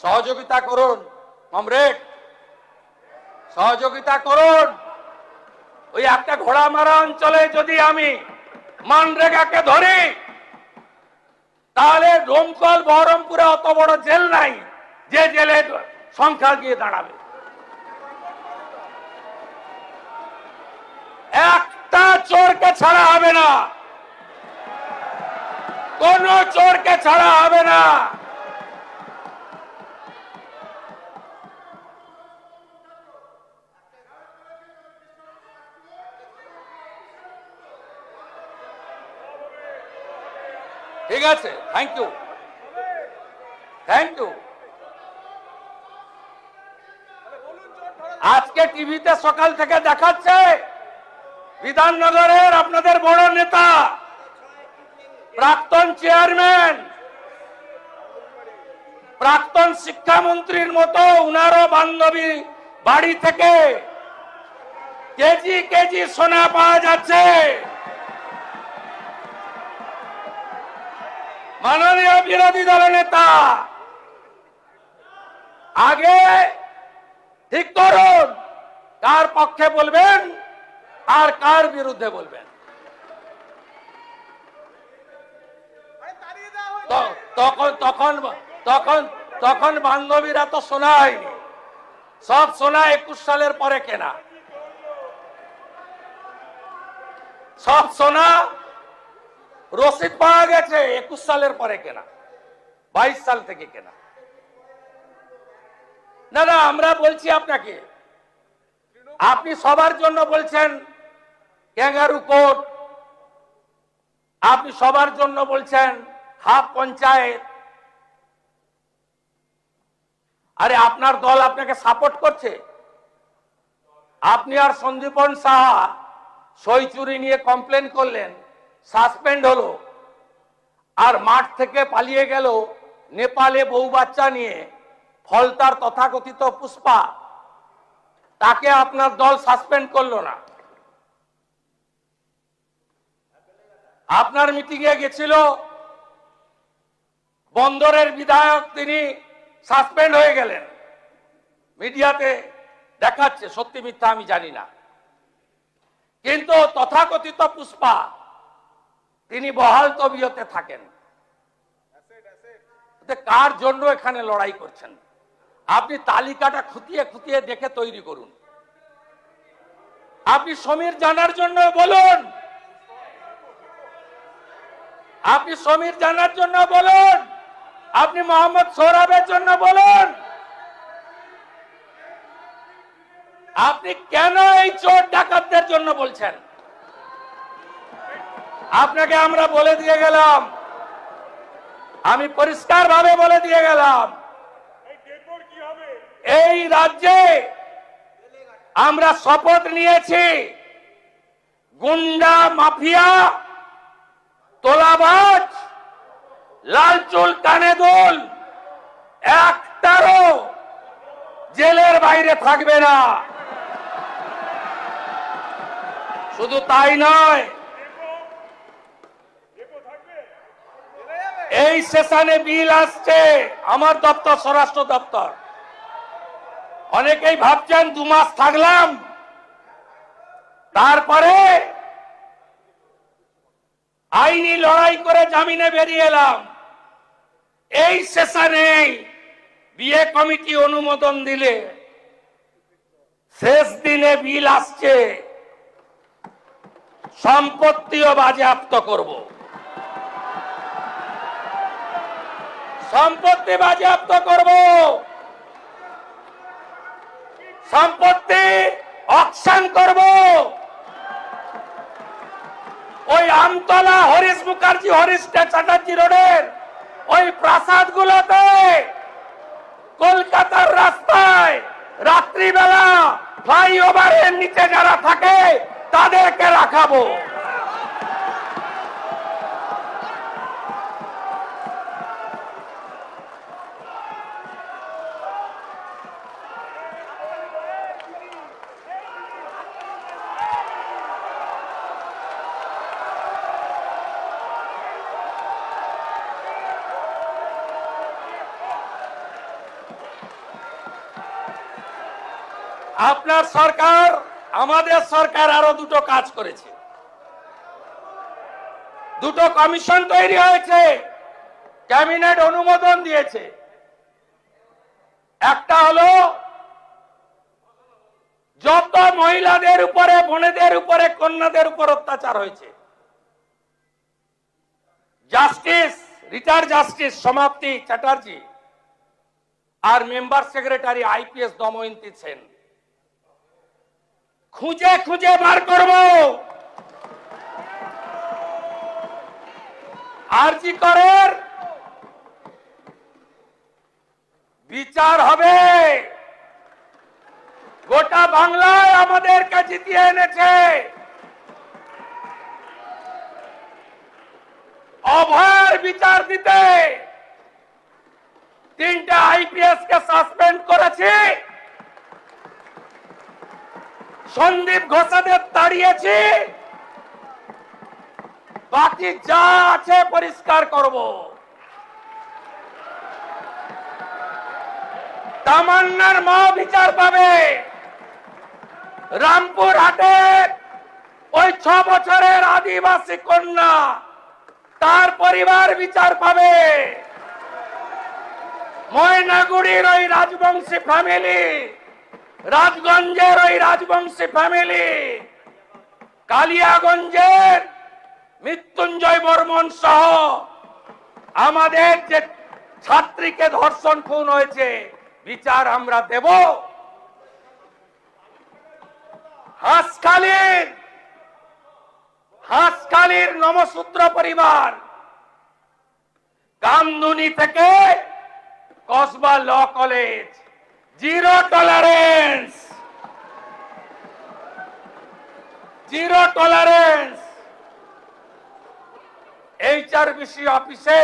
সহযোগিতা করুন কমরেড, সহযোগিতা করুন। ওই একটা ঘোড়ামারা অঞ্চলে যদি আমি মানরেগাকে ধরি, তাহলে ডোমকল বহরমপুরে অত বড় জেল নাই যে জেলের সংখ্যা গিয়ে দাঁড়াবে। একটা চোরকে ছাড়া হবে না, কোন চোরকে ছাড়া হবে না। ঠিক আছে, থ্যাংক ইউ, থ্যাংক ইউ। আজকে টিভিতে সকাল থেকে দেখাচ্ছে বিধাননগরের আপনাদের বড় নেতা, প্রাক্তন চেয়ারম্যান, প্রাক্তন শিক্ষামন্ত্রীর মতো উনারও বান্ধবী বাড়ি থেকে কেজি কেজি সোনা পাওয়া যাচ্ছে। মাননীয় বিরোধী দলের নেতা, আগে ঠিক করুন কার পক্ষে বলবেন আর কার বিরুদ্ধে বলবেন। তখন বান্ধবীরা তো সোনা হয়নি, সব সোনা 21 সালের পরে কেনা, সব সোনা রসিদ পাওয়া গেছে 21 সালের পরে কেনা, 22 সাল থেকে কেনা। না না, আমরা বলছি আপনাকে, আপনি সবার জন্য বলছেন ক্যাঙ্গারু কোর্ট, আপনি সবার জন্য বলছেন হাফ পঞ্চায়েত। আরে আপনার দল আপনাকে সাপোর্ট করছে। আপনি আর সন্দীপন সাহা সই চুরি নিয়ে কমপ্লেন করলেন, সাসপেন্ড হলো, আর মাঠ থেকে পালিয়ে গেল নেপালে বউ বাচ্চা নিয়ে ফলতার তথাকথিত পুষ্পা, তাকে আপনার দল সাসপেন্ড করলো না। আপনার মিটিংয়ে গেছিল বন্দরের বিধায়ক, তিনি সাসপেন্ড হয়ে গেলেন। মিডিয়াতে দেখাচ্ছে, সত্যি মিথ্যা আমি জানি না, কিন্তু তথাকথিত পুষ্পা তিনি বহাল তবিয়তে থাকেন। কার জন্য এখানে লড়াই করছেন? আপনি তালিকাটা খুঁটিয়ে খুঁটিয়ে দেখে তৈরি করুন। আপনি সমীর জানার জন্য বলুন, আপনি সমীর জানার জন্য বলুন, আপনি মোহাম্মদ সোহরাবের জন্য বলুন। আপনি কেন এই চোর ডাকাতদের জন্য বলছেন? আপনাকে আমরা বলে দিয়ে গেলাম, আমি পরিষ্কার ভাবে বলে দিয়ে গেলাম, এই রাজ্যে আমরা শপথ নিয়েছি গুন্ডা, মাফিয়া, তোলাবাজ, লাল চুল, কানে দুল একটারও জেলের বাইরে থাকবে না। শুধু তাই নয়, এই সেশনে বিল আসছে আমার দপ্তর, স্বরাষ্ট্র দপ্তর। অনেকেই ভাবছেন 2 মাস থাকলাম তারপরে আইনি লড়াই করে জামিনে বেরিয়ে এলাম। এই সেশনে বিয়ে কমিটি অনুমোদন দিলে শেষ দিনে বিল আসছে, সম্পত্তিও বাজেয়াপ্ত করব। সম্পত্তি বাজেয়াপ্ত করব, সম্পত্তি অকশন করব। ওই আমতলা, হরিশ মুখার্জি, হরিশ চ্যাটার্জি রোডের ওই প্রাসাদ গুলোতে, কলকাতার রাস্তায় রাত্রিবেলা ফ্লাইওভারের নিচে যারা থাকে তাদেরকে রাখাবো। আপনার সরকার, আমাদের সরকার আরো 2টো কাজ করেছে। 2টো কমিশন তৈরি হয়েছে, ক্যাবিনেট অনুমোদন দিয়েছে। একটা হলো যত মহিলাদের উপরে, বোনেদের উপরে, কন্যাদের উপর অত্যাচার হয়েছে, justice, retired justice Samapti Chatterjee আর member secretary IPS Damayanti Sen, খুঁজে খুঁজে বার করব। আরজি করের বিচার হবে। গোটা বাংলায় আমাদেরকে জিতিয়ে এনেছে। অভয়ের বিচার দিতে 3টে আইপিএস কে সাসপেন্ড করেছি, সন্দীপ ঘোষাদের তাড়িয়েছি, বাকি যা আছে পরিষ্কার করব। তামান্নার মা বিচার পাবে। রামপুর হাটে ওই 6 বছরের আদিবাসী কন্যা, তার পরিবার বিচার পাবে। ময়নাগুড়ির ওই রাজবংশী ফ্যামিলি, রাজগঞ্জের ওই রাজবংশী ফ্যামিলি, কালিয়াগঞ্জের মৃত্যুঞ্জয় বর্মন সহ আমাদের যে ছাত্রীকে ধর্ষণ খুন হয়েছে, বিচার আমরা দেব। হাঁসখালির নমসূত্র পরিবার, কামদুনি থেকে Kasba law college, zero tolerance, zero tolerance. HRBC অফিসে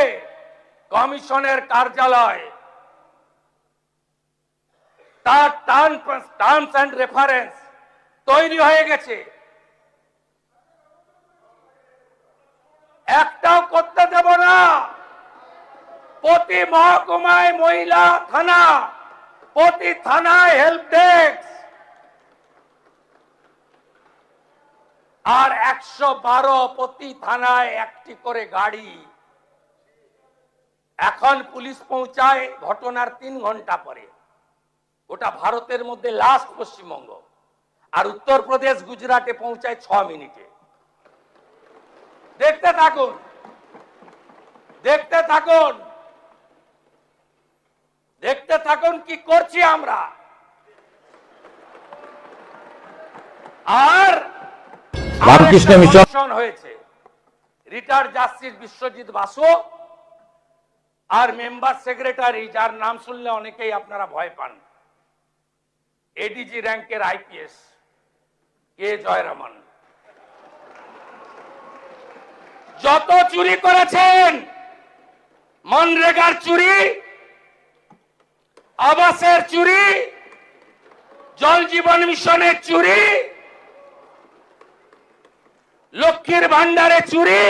কমিশনের কার্যালয়, তার টার্মস অ্যান্ড রেফারেন্স তৈরি হয়ে গেছে, একটাও করতে দেব না। প্রতি মহকুমায় মহিলা থানা, প্রতি থানায় হেল্প ডেস্ক, আর 112 প্রতি থানায় একটি করে গাড়ি। এখন পুলিশ পৌঁছায় ঘটনার 3 ঘন্টা পরে। ওটা ভারতের মধ্যে লাস্ট পশ্চিমবঙ্গ, আর উত্তরপ্রদেশ গুজরাটে পৌঁছায় 6 মিনিটে। দেখতে থাকুন, দেখতে থাকুন, দেখতে থাকুন কি করছি আমরা। আর রামকৃষ্ণ মিশন হয়েছে রিটায়ার্ড জাস্টিস বিশ্বজিৎ বাসু আর মেম্বার সেক্রেটারি, যার নাম শুনলে অনেকেই আপনারা ভয় পান, এডিজি র্যাঙ্কের আইপিএস কে জয়রামন। যত চুরি করেছেন, মনরেগার চুরি, আবাসের চুরি, জল জীবন মিশনের চুরি, লক্ষ্মীর ভান্ডারে চুরি,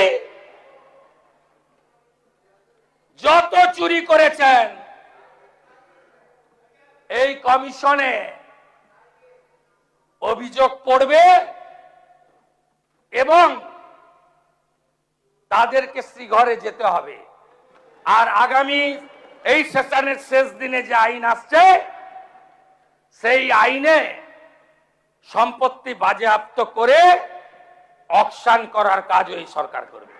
যত চুরি করেছেন এই কমিশনে অভিযোগ পড়বে এবং তাদেরকে শ্রীঘরে যেতে হবে। আর আগামী এই সেশনের শেষ দিনে যে আইন আসছে, সেই আইনে সম্পত্তি বাজেয়াপ্ত করে অকশন করার কাজও এই সরকার করবে।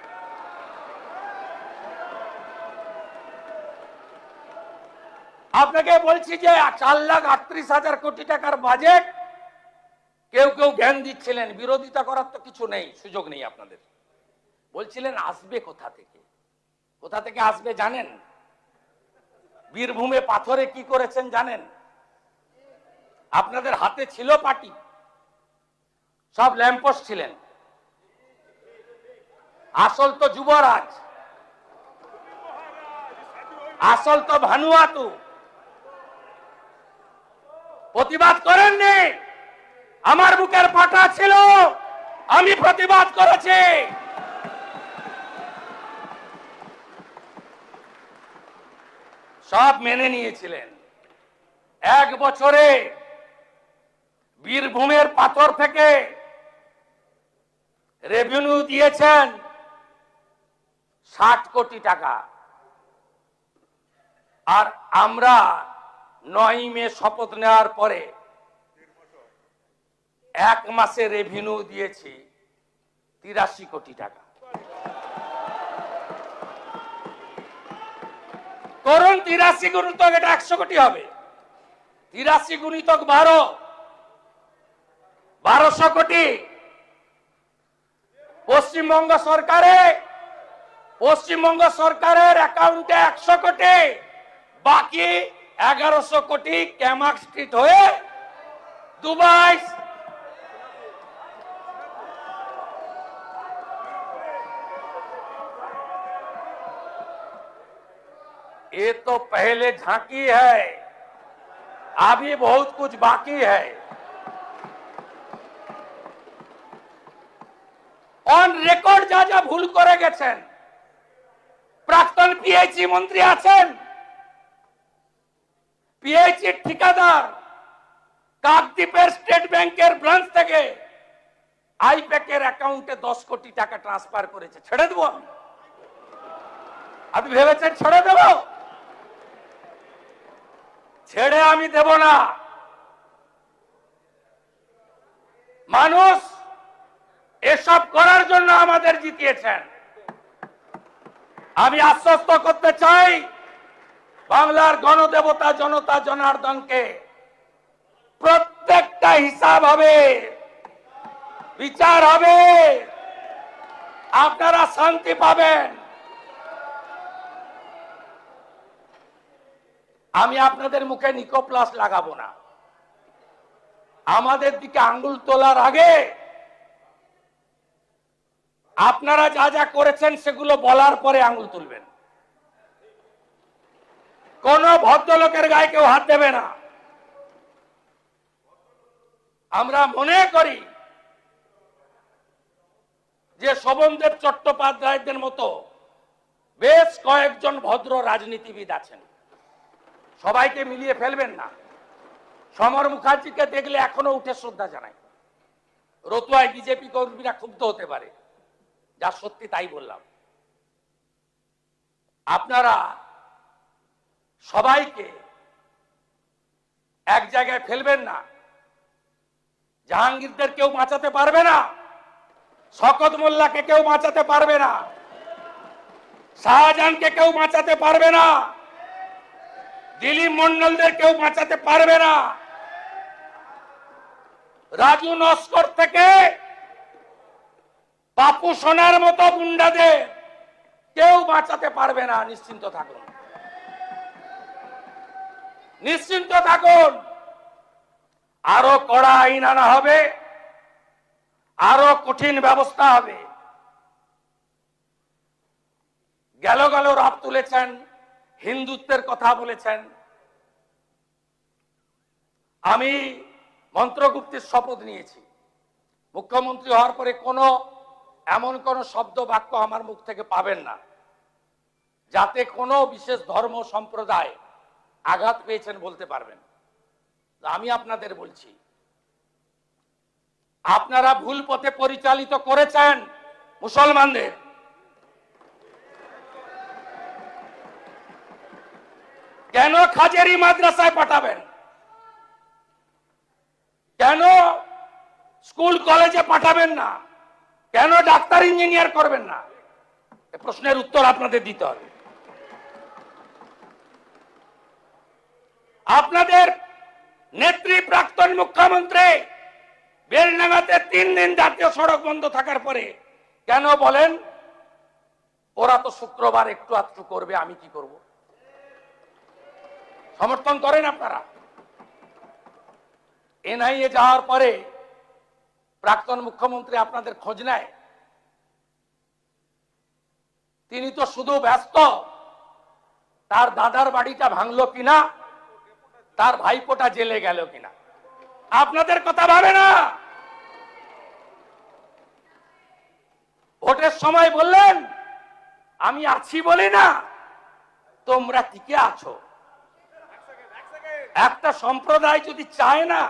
আপনাকে বলছি যে 4,38,000 কোটি টাকার বাজেট, কেউ কেউ জ্ঞান দিচ্ছিলেন, বিরোধিতা করার তো কিছু নেই, সুযোগ নেই আপনাদের। বলছিলেন আসবে কোথা থেকে, কোথা থেকে আসবে জানেন? বীরভূমে পাথরে কি করেছেন জানেন? আপনাদের হাতে ছিল পার্টি, সব ল্যাম্পোস্ট ছিলেন, আসল তো যুবরাজ, আসল তো ভানুয়াতু। প্রতিবাদ করেননি, আমার বুকের পাটা ছিল, আমি প্রতিবাদ করেছি। সব মেনে নিয়েছিলেন। 1 বছরে বীরভূমের পাথর থেকে রেভিনিউ দিয়েছেন 60 কোটি টাকা। আর আমরা 9 মে শপথ নেওয়ার পরে 1 মাসে রেভিনিউ দিয়েছি 83 কোটি টাকা। করুন 83 গুণিতক, এটা 100 কোটি হবে। 83 গুণিতক 12, 1200 কোটি। পশ্চিমবঙ্গ সরকারের অ্যাকাউন্টে 100 কোটি, বাকি 1100 কোটি ক্যামাক স্ট্রিট হয়ে দুবাই। ये तो पहले झांकी है, अभी बहुत कुछ बाकी है। অন রেকর্ড যা যা ভুল করে গেছেন, প্রাক্তন পিএইচই মন্ত্রী আছেন, পিএইচই ঠিকাদার কাকদ্বীপের স্টেট ব্যাংকের ব্রাঞ্চ থেকে আইপ্যাকের অ্যাকাউন্টে 10 কোটি টাকা ট্রান্সফার করেছে। ছেড়ে দেবো আমি? আপনি ভেবেছেন ছেড়ে দেব? ছেড়ে আমি দেব না। মানুষ এসব করার জন্য আমাদের জিতিয়েছেন। আমি আশ্বস্ত করতে চাই বাংলার গণদেবতা জনতা জনার্দনকে, প্রত্যেকটা হিসাব হবে, বিচার হবে, আপনারা শান্তি পাবেন। আমি আপনাদের মুখে নিকোপ্লাস লাগাবো না। আমাদের দিকে আঙ্গুল তোলার আগে আপনারা যা যা করেছেন সেগুলো বলার পরে আঙুল তুলবেন। কোন ভদ্রলোকের গায়ে কেউ হাত দেবে না। আমরা মনে করি যে শোভনদেব চট্টোপাধ্যায়দের মতো বেশ কয়েকজন ভদ্র রাজনীতিবিদ আছেন, সবাইকে মিলিয়ে ফেলবেন না। সমর মুখার্জিকে দেখলে এখনো উঠে শ্রদ্ধা জানাই। রতুয়ায় বিজেপি কর্মীরা ক্ষুব্ধ হতে পারে, যা সত্যি তাই বললাম। আপনারা সবাইকে এক জায়গায় ফেলবেন না। জাহাঙ্গীরদের কেউ বাঁচাতে পারবে না, শকত মোল্লাকে কেউ বাঁচাতে পারবে না, শাহজাহানকে কেউ বাঁচাতে পারবে না, দিলীপ মন্ডলদের কেউ বাঁচাতে পারবে না, রাজু নস্কর থেকে বাপু সোনার মতো গুন্ডাদের কেউ বাঁচাতে পারবে না। নিশ্চিন্ত থাকুন, নিশ্চিন্ত থাকুন। আরো কড়া আইন আনা হবে, আরো কঠিন ব্যবস্থা হবে। গেল রাত তুলেছেন, হিন্দুত্বের কথা বলেছেন। আমি মন্ত্রগুপ্তের শপথ নিয়েছি, মুখ্যমন্ত্রী হওয়ার পরে এমন কোন শব্দ বাক্য আমার মুখ থেকে পাবেন না যাতে কোনো বিশেষ ধর্ম সম্প্রদায় আঘাত পেয়েছেন বলতে পারবেন। আমি আপনাদের বলছি, আপনারা ভুল পথে পরিচালিত করেছেন মুসলমানদের। কেন খাজেরি মাদ্রাসায় পাঠাবেন? কেন স্কুল কলেজে পাঠাবেন না? কেন ডাক্তার ইঞ্জিনিয়ার করবেন না? এই প্রশ্নের উত্তর আপনাদের দিতে হবে। আপনাদের নেত্রী প্রাক্তন মুখ্যমন্ত্রী বেলডাঙ্গাতে 3 দিন জাতীয় সড়ক বন্ধ থাকার পরে কেন বলেন ওরা তো শুক্রবার একটু আধটু করবে, আমি কি করব? সমর্থন করেন আপনারা? এনআইএ যাওয়ার পরে প্রাক্তন মুখ্যমন্ত্রী আপনাদের খোঁজ নেয়? তিনি তো শুধু ব্যস্ত তার দাদার বাড়িটা ভাঙলো কিনা, তার ভাইপোটা জেলে গেল কিনা। আপনাদের কথা ভাবে না। ভোটের সময় বললেন আমি আছি বলি না তোমরা টিকে আছো। একটা সম্প্রদায় যদি চায় না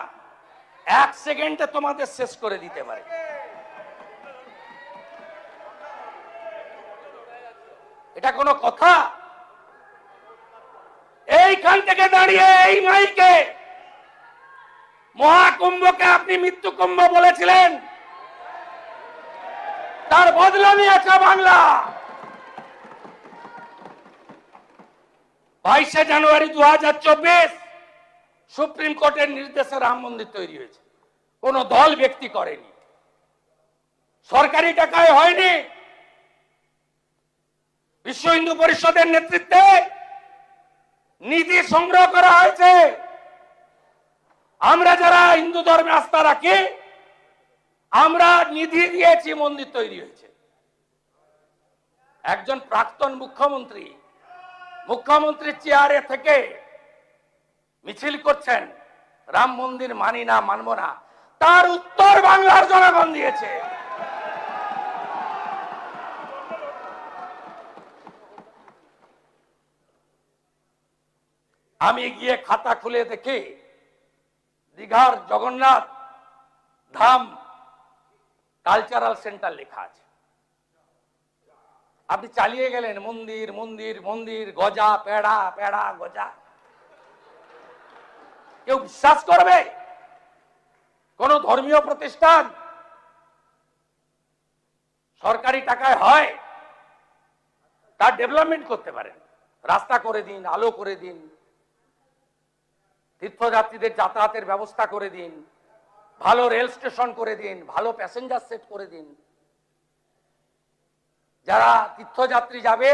1 সেকেন্ডে তোমাদের শেষ করে দিতে পারে। এটা কোনো কথা? এইখান থেকে দাঁড়িয়ে এই মাইকে মহাকুম্ভকে আপনি মৃত্যু কুম্ভ বলেছিলেন, তার বদলা নিয়েছে বাংলা। 22শে জানুয়ারি 2024 সুপ্রিম কোর্টের নির্দেশে রাম মন্দির তৈরি হয়েছে। কোন দল ব্যক্তি করেনি, সরকারি টাকায় হয়নি, বিশ্ব হিন্দু পরিষদের নেতৃত্বে নিধি সংগ্রহ করা হয়েছে। আমরা যারা হিন্দু ধর্মে আস্থা রাখি আমরা নিধি দিয়েছি, মন্দির তৈরি হয়েছে। একজন প্রাক্তন মুখ্যমন্ত্রীর চেয়ারে থেকে মিছিল করছেন রাম মন্দির মানি না, মানব না। তার উত্তর বাংলার জনগণ দিয়েছে। আমি গিয়ে খাতা খুলে দেখি দীঘার জগন্নাথ ধাম কালচারাল সেন্টার লেখা আছে। আপনি চালিয়ে গেলেন মন্দির মন্দির মন্দির, গজা পেড়া পেড়া গজা। কেউ বিশ্বাস করবে? কোন ধর্মীয় প্রতিষ্ঠান সরকারি টাকায় হয় তার ডেভেলপমেন্ট করতে পারেন। রাস্তা করে দিন, আলো করে দিন, তীর্থযাত্রীদের যাতায়াতের ব্যবস্থা করে দিন, ভালো রেল স্টেশন করে দিন, ভালো প্যাসেঞ্জার সেট করে দিন। যারা তীর্থযাত্রী যাবে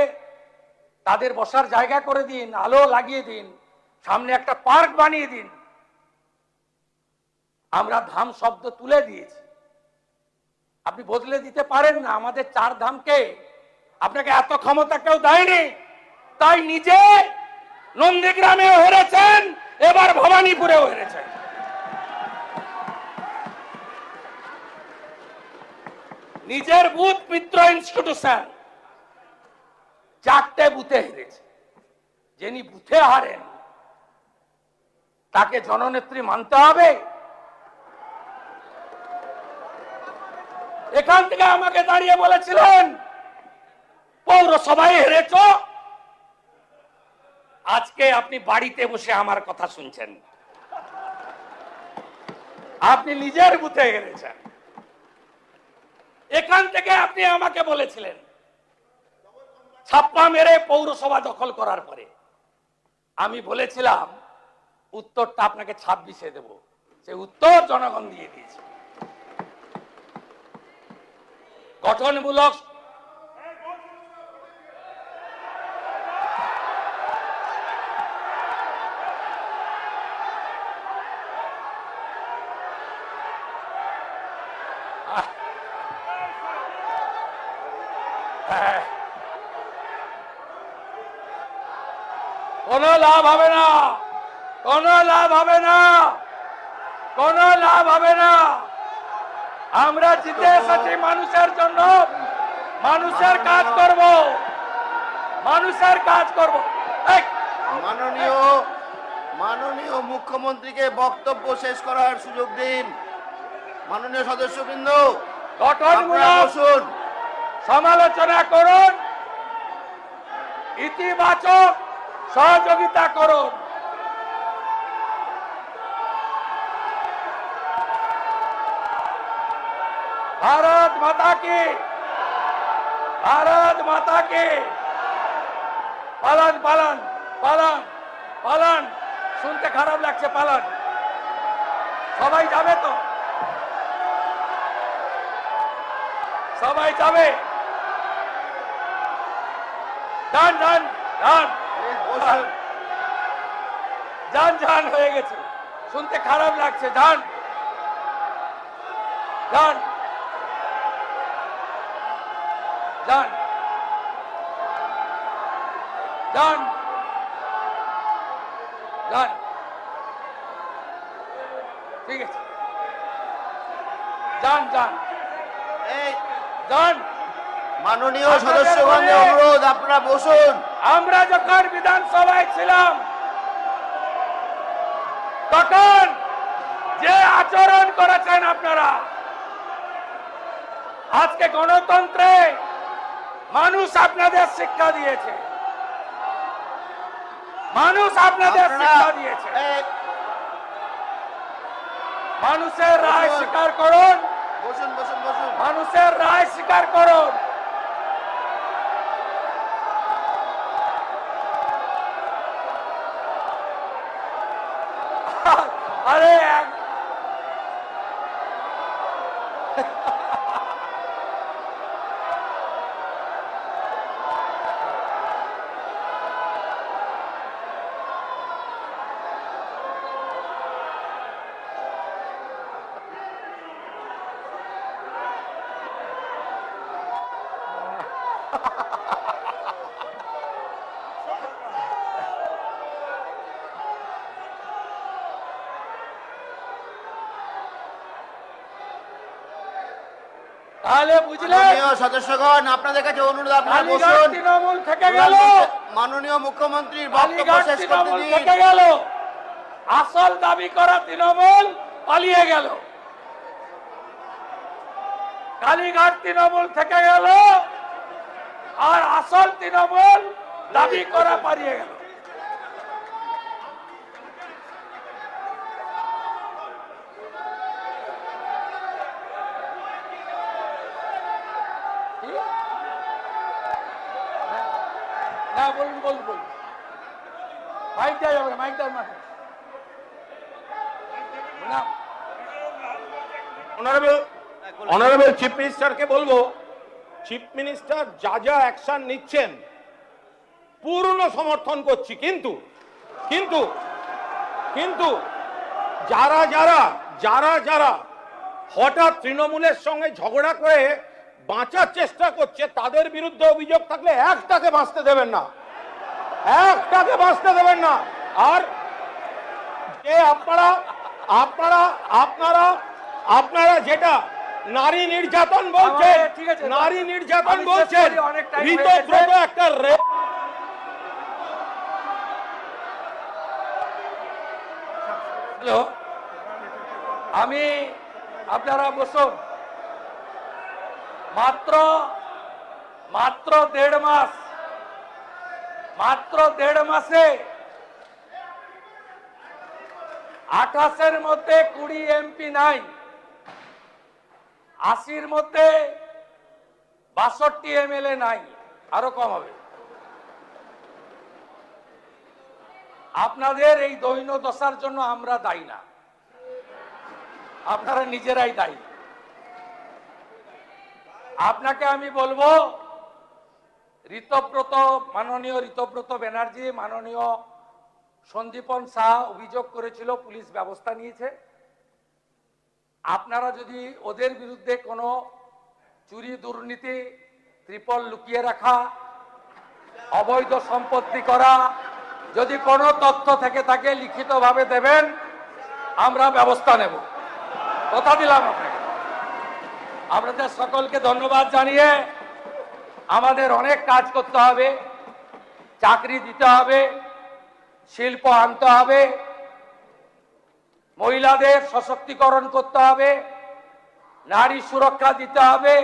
তাদের বসার জায়গা করে দিন, আলো লাগিয়ে দিন, সামনে একটা পার্ক বানিয়ে দিন। আমরা ধাম শব্দ তুলে দিয়েছি। আপনি বদলে দিতে পারেন না আমাদের চার ধামকে। আপনাকে এত ক্ষমতা কেউ দেয়নি, তাই নিজে নন্দীগ্রামেও হেরেছেন, এবার ভবানীপুরেও হেরেছেন। নিজের বুথ মিত্র ইনস্টিটিউশন চারটে বুথে হেরেছে। যিনি বুথে হারেন তাকে জননেত্রী মানতে হবে? এখান থেকে আমাকে দাঁড়িয়ে বলেছিলেন পৌরসভায় হেরেছ, আজকে আপনি বাড়িতে বসে আমার কথা শুনছেন। আপনি নিজের বুথে হেরেছেন। এখান থেকে আপনি আমাকে বলেছিলেন ছাপ্পা মেরে পৌরসভা দখল করার পরে আমি বলেছিলাম উত্তরটা আপনাকে 26-এ দেব। সেই উত্তর জনগণ দিয়ে দিয়েছে। গঠনমূলক কোনো লাভ হবে না, কোনো লাভ হবে না, কোনো লাভ হবে না। আমরা জিতে এসেছি মানুষের জন্য, মানুষের কাজ করব, মানুষের কাজ করব। মাননীয় মুখ্যমন্ত্রীকে বক্তব্য শেষ করার সুযোগ দিন। মাননীয় সদস্যবৃন্দ, গঠনমূলক বসুন। সমালোচনা করুন, ইতিবাচক সহযোগিতা করুন। भारत माता की, भारत माता की। পালন পালন পালন পালন শুনতে খারাপ লাগছে। পালন সবাই যাবে তো, সবাই যাবে। যান যান যান যান যান হয়ে গেছে, শুনতে খারাপ লাগছে। যান যান যান যান যান, ঠিক আছে, যান যান যান। মাননীয় সদস্যগণের অনুরোধ, আপনারা বসুন। আমরা যখন বিধানসভায় ছিলাম তখন যে আচরণ করেছেন আপনারা, আজকে গণতন্ত্রে মানুষ আপনাদের শিক্ষা দিয়েছে, মানুষ আপনাদের শিক্ষা দিয়েছে। মানুষের রায় স্বীকার করুন, বসুন বসুন বসুন। মানুষের রায় স্বীকার করুন। আরে তাহলে বুঝলেন, মাননীয় সদস্যগণ, আপনাদের কাছে অনুরোধ, আপনারা কালীঘাট বসুন। তৃণমূল থেকে গেল, মাননীয় মুখ্যমন্ত্রীর বক্তব্য কালীঘাট শেষ করতে তৃণমূল দিন। থেকে গেল, আসল দাবি করা তৃণমূল পালিয়ে গেল। কালীঘাট তৃণমূল থেকে গেল আর আসল তৃণমূল দাবি করা পালিয়ে গেল। না বলুন বলুন বলুন, মাইকটা যাবে, মাইকটা মাঠে না। অনারেবল চিফ মিনিস্টারকে বলবো, চিফ মিনিস্টার যা যা অ্যাকশন নিচ্ছেন পূর্ণ সমর্থন করছি, কিন্তু কিন্তু কিন্তু যারা যারা যারা যারা হঠাৎ তৃণমূলের সঙ্গে ঝগড়া করে বাঁচার চেষ্টা করছে, তাদের বিরুদ্ধে অভিযোগ থাকলে একটাকে বাঁচতে দেবেন না, একটাকে বাঁচতে দেবেন না। আর যে আপনারা আপনারা আপনারা আপনারা যেটা নারী নির্যাতন বলছেন, আমাদের- ঠিক আছে, নারী নির্যাতন আমি শেষ বলছেন, করি, অনেক time হয়ে গেছে। ঋতব্রত একটা রেপ। হ্যালো, আমি আপনারা বসুন। মাত্র মাত্র 1.5 মাস, মাত্র 1.5 মাসে 28-এর মধ্যে 20 এমপি নাই, 80-র মধ্যে 62 এমএলএ নাই, আরো কম হবে। আপনাদের এই দৈন্য দশার জন্য আমরা দায়ী না, আপনারা নিজেরাই দায়ী। আপনাকে আমি বলবো, ঋতব্রত, মাননীয় ঋতব্রত ব্যানার্জি, মাননীয় সন্দীপন শাহ অভিযোগ করেছিল, পুলিশ ব্যবস্থা নিয়েছে। আপনারা যদি ওদের বিরুদ্ধে কোনো চুরি, দুর্নীতি, ত্রিপল লুকিয়ে রাখা, অবৈধ সম্পত্তি করা, যদি কোনো তথ্য থেকে থাকে লিখিতভাবে দেবেন, আমরা ব্যবস্থা নেব, কথা দিলাম আপনাকে। আপনাদের সকলকে ধন্যবাদ জানিয়ে, আমাদের অনেক কাজ করতে হবে, চাকরি দিতে হবে, শিল্প আনতে হবে, মহিলাদের সশক্তিকরণ করতে হবে, নারী সুরক্ষা দিতে হবে,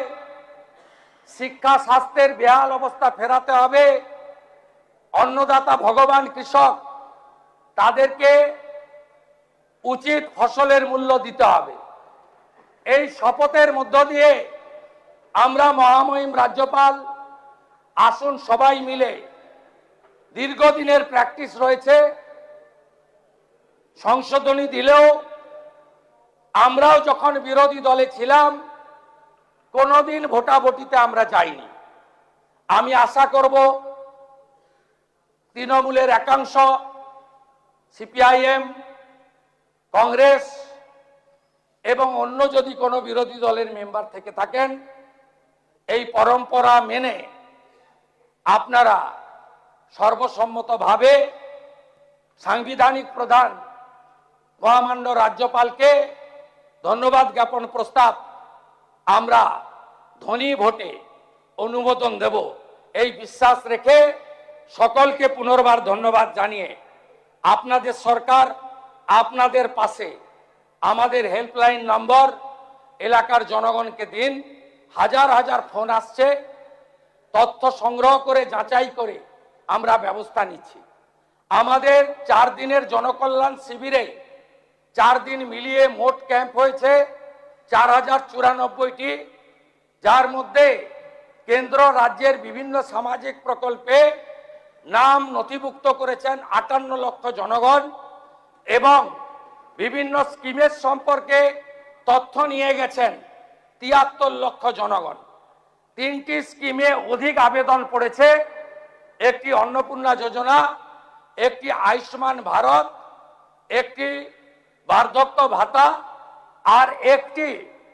শিক্ষা স্বাস্থ্যের বেহাল অবস্থা ফেরাতে হবে, অন্নদাতা ভগবান কৃষক, তাদেরকে উচিত ফসলের মূল্য দিতে হবে। এই শপথের মধ্য দিয়ে আমরা মহামহিম রাজ্যপাল, আসুন সবাই মিলে, দীর্ঘদিনের প্র্যাকটিস রয়েছে, সংশোধনী দিলেও আমরাও যখন বিরোধী দলে ছিলাম কোনোদিন ভোটাভুটিতে আমরা যাইনি। আমি আশা করব তৃণমূলের একাংশ, সিপিআইএম, কংগ্রেস এবং অন্য যদি কোনো বিরোধী দলের মেম্বার থেকে থাকেন, এই পরম্পরা মেনে আপনারা সর্বসম্মতভাবে সাংবিধানিক প্রধান মহামান্য রাজ্যপালকে ধন্যবাদ জ্ঞাপন প্রস্তাব আমরা ধ্বনি ভোটে অনুমোদন দেব, এই বিশ্বাস রেখে সকলকে পুনর্বার ধন্যবাদ জানিয়ে, আপনাদের সরকার আপনাদের পাশে, আমাদের হেল্পলাইন নম্বর এলাকার জনগণকে দিন। হাজার হাজার ফোন আসছে, তথ্য সংগ্রহ করে যাচাই করে আমরা ব্যবস্থা নিচ্ছি। আমাদের 4 দিনের জনকল্যাণ শিবিরে 4 দিন মিলিয়ে মোট ক্যাম্প হয়েছে 4094টি, যার মধ্যে কেন্দ্র রাজ্যের বিভিন্ন সামাজিক প্রকল্পে নাম নথিভুক্ত করেছেন 58 লক্ষ জনগণ এবং বিভিন্ন স্কিমের সম্পর্কে তথ্য নিয়ে গেছেন 73 লক্ষ জনগণ। 3টি স্কিমে অধিক আবেদন পড়েছে, একটি অন্নপূর্ণা যোজনা, একটি আয়ুষ্মান ভারত, একটি বার্ধক্য ভাতা, আর একটি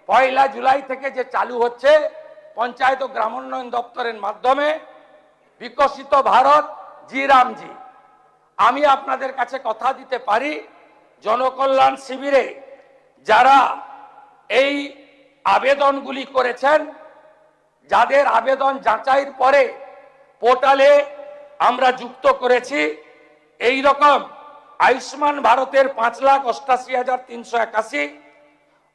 1 জুলাই থেকে যে চালু হচ্ছে পঞ্চায়েত ও গ্রামোন্নয়ন দপ্তরের মাধ্যমে বিকশিত ভারত জি রামজি। আমি আপনাদের কাছে কথা দিতে পারি, জনকল্যাণ শিবিরে যারা এই আবেদনগুলি করেছেন, যাদের আবেদন যাচাইয়ের পরে পোর্টালে আমরা যুক্ত করেছি, এই রকম আয়ুষ্মান ভারতের 5,88,381,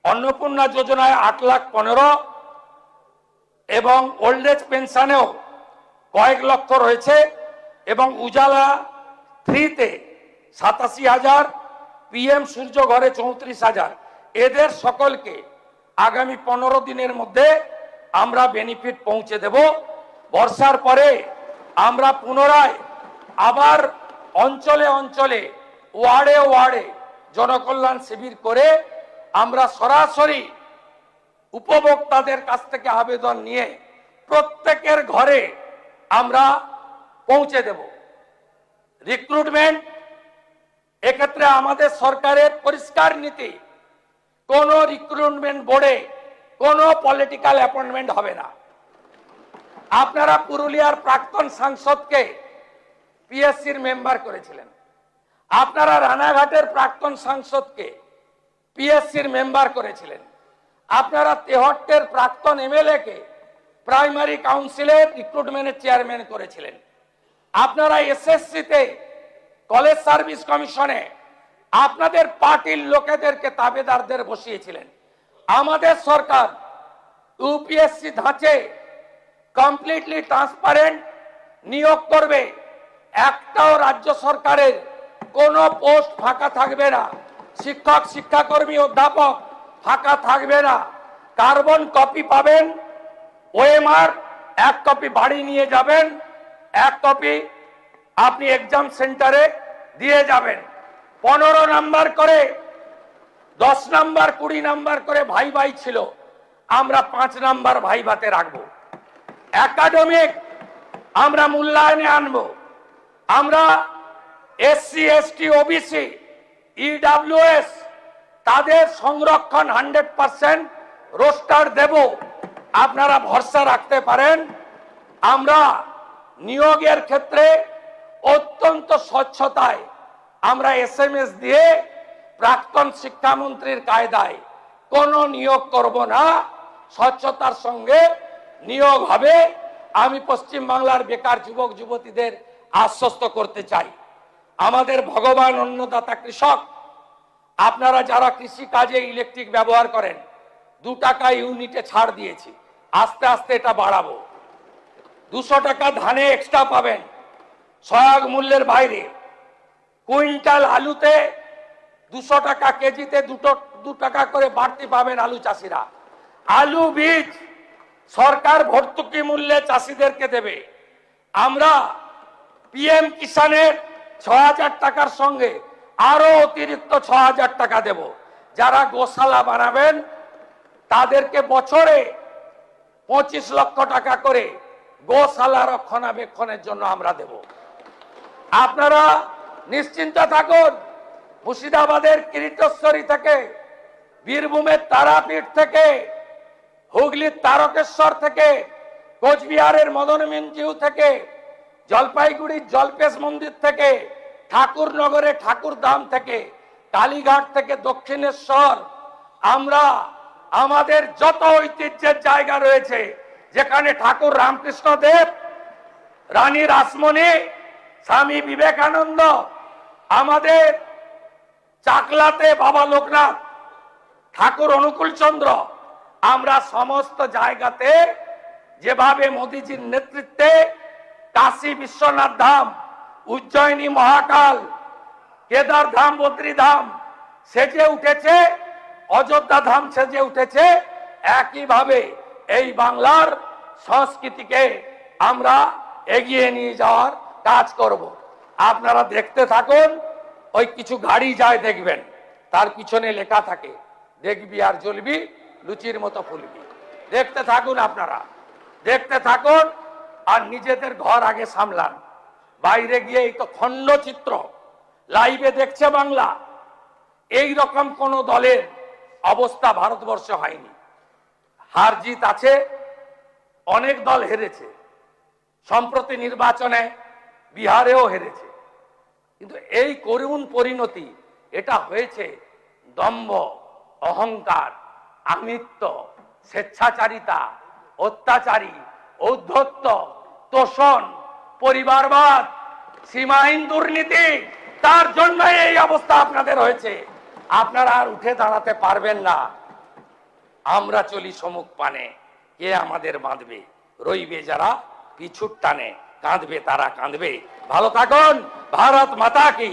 অন্নপূর্ণা যোজনায় 8,15,000 এবং ওল্ড এজ পেনশনেও কয়েক লক্ষ রয়েছে এবং উজালা 3-তে 87,000, পিএম সূর্য ঘরে 34,000। এদের সকলকে আগামী 15 দিনের মধ্যে আমরা বেনিফিট পৌঁছে দেব। বর্ষার পরে আমরা পুনরায় আবার অঞ্চলে অঞ্চলে, ওয়ার্ডে ওয়ার্ডে জনকল্যাণ শিবির করে আমরা সরাসরি উপভোক্তাদের কাছ থেকে আবেদন নিয়ে প্রত্যেকের ঘরে আমরা পৌঁছে দেব। রিক্রুটমেন্ট, এক্ষেত্রে আমাদের সরকারের পরিষ্কার নীতি, কোনো রিক্রুটমেন্ট বোর্ডে কোনো পলিটিক্যাল অ্যাপয়েন্টমেন্ট হবে না। আপনারা পুরুলিয়ার প্রাক্তন সাংসদকে পিএসসির মেম্বার করেছিলেন, আপনারা রানাঘাটের প্রাক্তন সাংসদকে পিএসসির মেম্বার করেছিলেন, আপনারা তেহট্টের প্রাক্তন এমএলএ কে প্রাইমারি কাউন্সিলের রিক্রুটমেন্টের চেয়ারম্যান করেছিলেন, আপনারা এসএসসিতে কলেজ সার্ভিস কমিশনে আপনাদের পার্টির লোকেদেরকে তাবেদারদের বসিয়েছিলেন। আমাদের সরকার ইউপিএসসি ধাঁচে কমপ্লিটলি ট্রান্সপারেন্ট নিয়োগ করবে, একটাও রাজ্য সরকারের কোনো পোস্ট ফাঁকা থাকবে না, শিক্ষক শিক্ষাকর্মী অধ্যাপক ফাঁকা থাকবে না। কার্বন কপি পাবেন, ওএমআর এক কপি বাড়ি নিয়ে যাবেন, এক কপি আপনি এক্সাম সেন্টারে দিয়ে যাবেন। 15 নাম্বার করে 10 নাম্বার 20 নাম্বার করে ভাই ভাই ছিল, আমরা 5 নাম্বার ভাই ভাতে রাখবো। একাডেমিক আমরা মূল্যায়নে আনবো, আমরা এসসি এসটি ওবিসি ইডব্লিউএস তাদের সংরক্ষণ 100% রোস্টার দেব, আপনারা ভরসা রাখতে পারেন। আমরা নিয়োগের ক্ষেত্রে অত্যন্ত স্বচ্ছতায় আমরা এসএমএস দিয়ে প্রাক্তন শিক্ষামন্ত্রীর কায়দায় কোনো নিয়োগ করব না, স্বচ্ছতার সঙ্গে নিয়োগ হবে। আমি পশ্চিম বাংলার বেকার যুবক যুবতীদের আশ্বস্ত করতে চাই, আমাদের ভগবান অন্নদাতা কৃষক, আপনারা যারা কৃষি কাজে ইলেকট্রিক ব্যবহার করেন 2 টাকা ইউনিটে ছাড় দিয়েছি, আস্তে আস্তে এটা বাড়াবো। 200 টাকা ধানে এক্সট্রা পাবেন সহায়ক মূল্যের বাইরে। কুইন্টাল আলুতে 200 টাকা কেজিতে 2 টাকা করে বাড়তি পাবেন আলু চাষিরা। আলু বীজ সরকার ভর্তুকি মূল্যে চাষিদেরকে দেবে। আমরা পিএম কিষানের 6000 টাকার সঙ্গে আরো অতিরিক্ত 6000 টাকা দেব। যারা গোশালা বানাবেন তাদেরকে বছরে 25 লক্ষ টাকা করে গোশালা রক্ষণাবেক্ষণের জন্য আমরা দেব। আপনারা নিশ্চিন্ত থাকুন, মুর্শিদাবাদের কিরিটেশ্বরী থেকে, বীরভূমের তারাপীঠ থেকে, হুগলির তারকেশ্বর থেকে, কোচবিহারের মদনমিঞ্জিউ থেকে, জলপাইগুড়ির জলপেশ মন্দির থেকে, ঠাকুরনগরে ঠাকুরধাম থেকে, কালীঘাট থেকে দক্ষিণেশ্বর, আমরা আমাদের যত ঐতিহ্যের জায়গা রয়েছে যেখানে ঠাকুর রামকৃষ্ণ দেব, রানী রাসমণি, স্বামী বিবেকানন্দ, আমাদের চাকলাতে বাবা লোকনাথ, ঠাকুর অনুকূল চন্দ্র, আমরা সমস্ত জায়গাতে যেভাবে মোদীজির নেতৃত্বে কাশী বিশ্বনাথ ধাম, উজ্জয়িনী মহাকাল, কেদার ধাম, বদ্রী ধাম সেজে উঠেছে, অযোধ্যা ধাম সেজে উঠেছে, একইভাবে এই বাংলার সংস্কৃতিকে আমরা এগিয়ে নিয়ে যাওয়ার কাজ করব। আপনারা দেখতে থাকুন, ওই কিছু গাড়ি যায় দেখবেন, তার পিছনে লেখা থাকে দেখবি আর জ্বলবি লুচির মতো ফুলবি। দেখতে থাকুন, আপনারা দেখতে থাকুন, আর নিজেদের ঘর আগে সামলান। বাইরে গিয়ে এই তো খণ্ডচিত্র লাইভে দেখছে বাংলা, এই রকম কোন দলের অবস্থা ভারতবর্ষে হয়নি। হার জিত আছে, অনেক দল হেরেছে, সম্প্রতি নির্বাচনে বিহারেও হেরেছে, কিন্তু এই করুণ পরিণতি এটা হয়েছে দম্ভ, অহংকার, আমিত্ব, স্বেচ্ছাচারিতা, অত্যাচারী, ঔদ্ধত্য, তোষণ, পরিবারবাদ, সীমাহীন দুর্নীতি, তার জন্য এই অবস্থা আপনাদের হয়েছে। আপনারা আর উঠে দাঁড়াতে পারবেন না। আমরা চলি সমুখ পানে, কে আমাদের বাঁধবে? রইবে যারা পিছুর টানে, কাঁদবে তারা কাঁদবে। ভালো থাকুন। ভারত মাতা কি,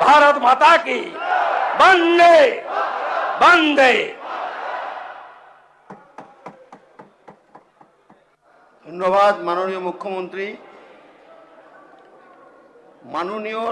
ভারত মাতা কি, বন্দে বন্দে। ধন্যবাদ মাননীয় মুখ্যমন্ত্রী। মাননীয়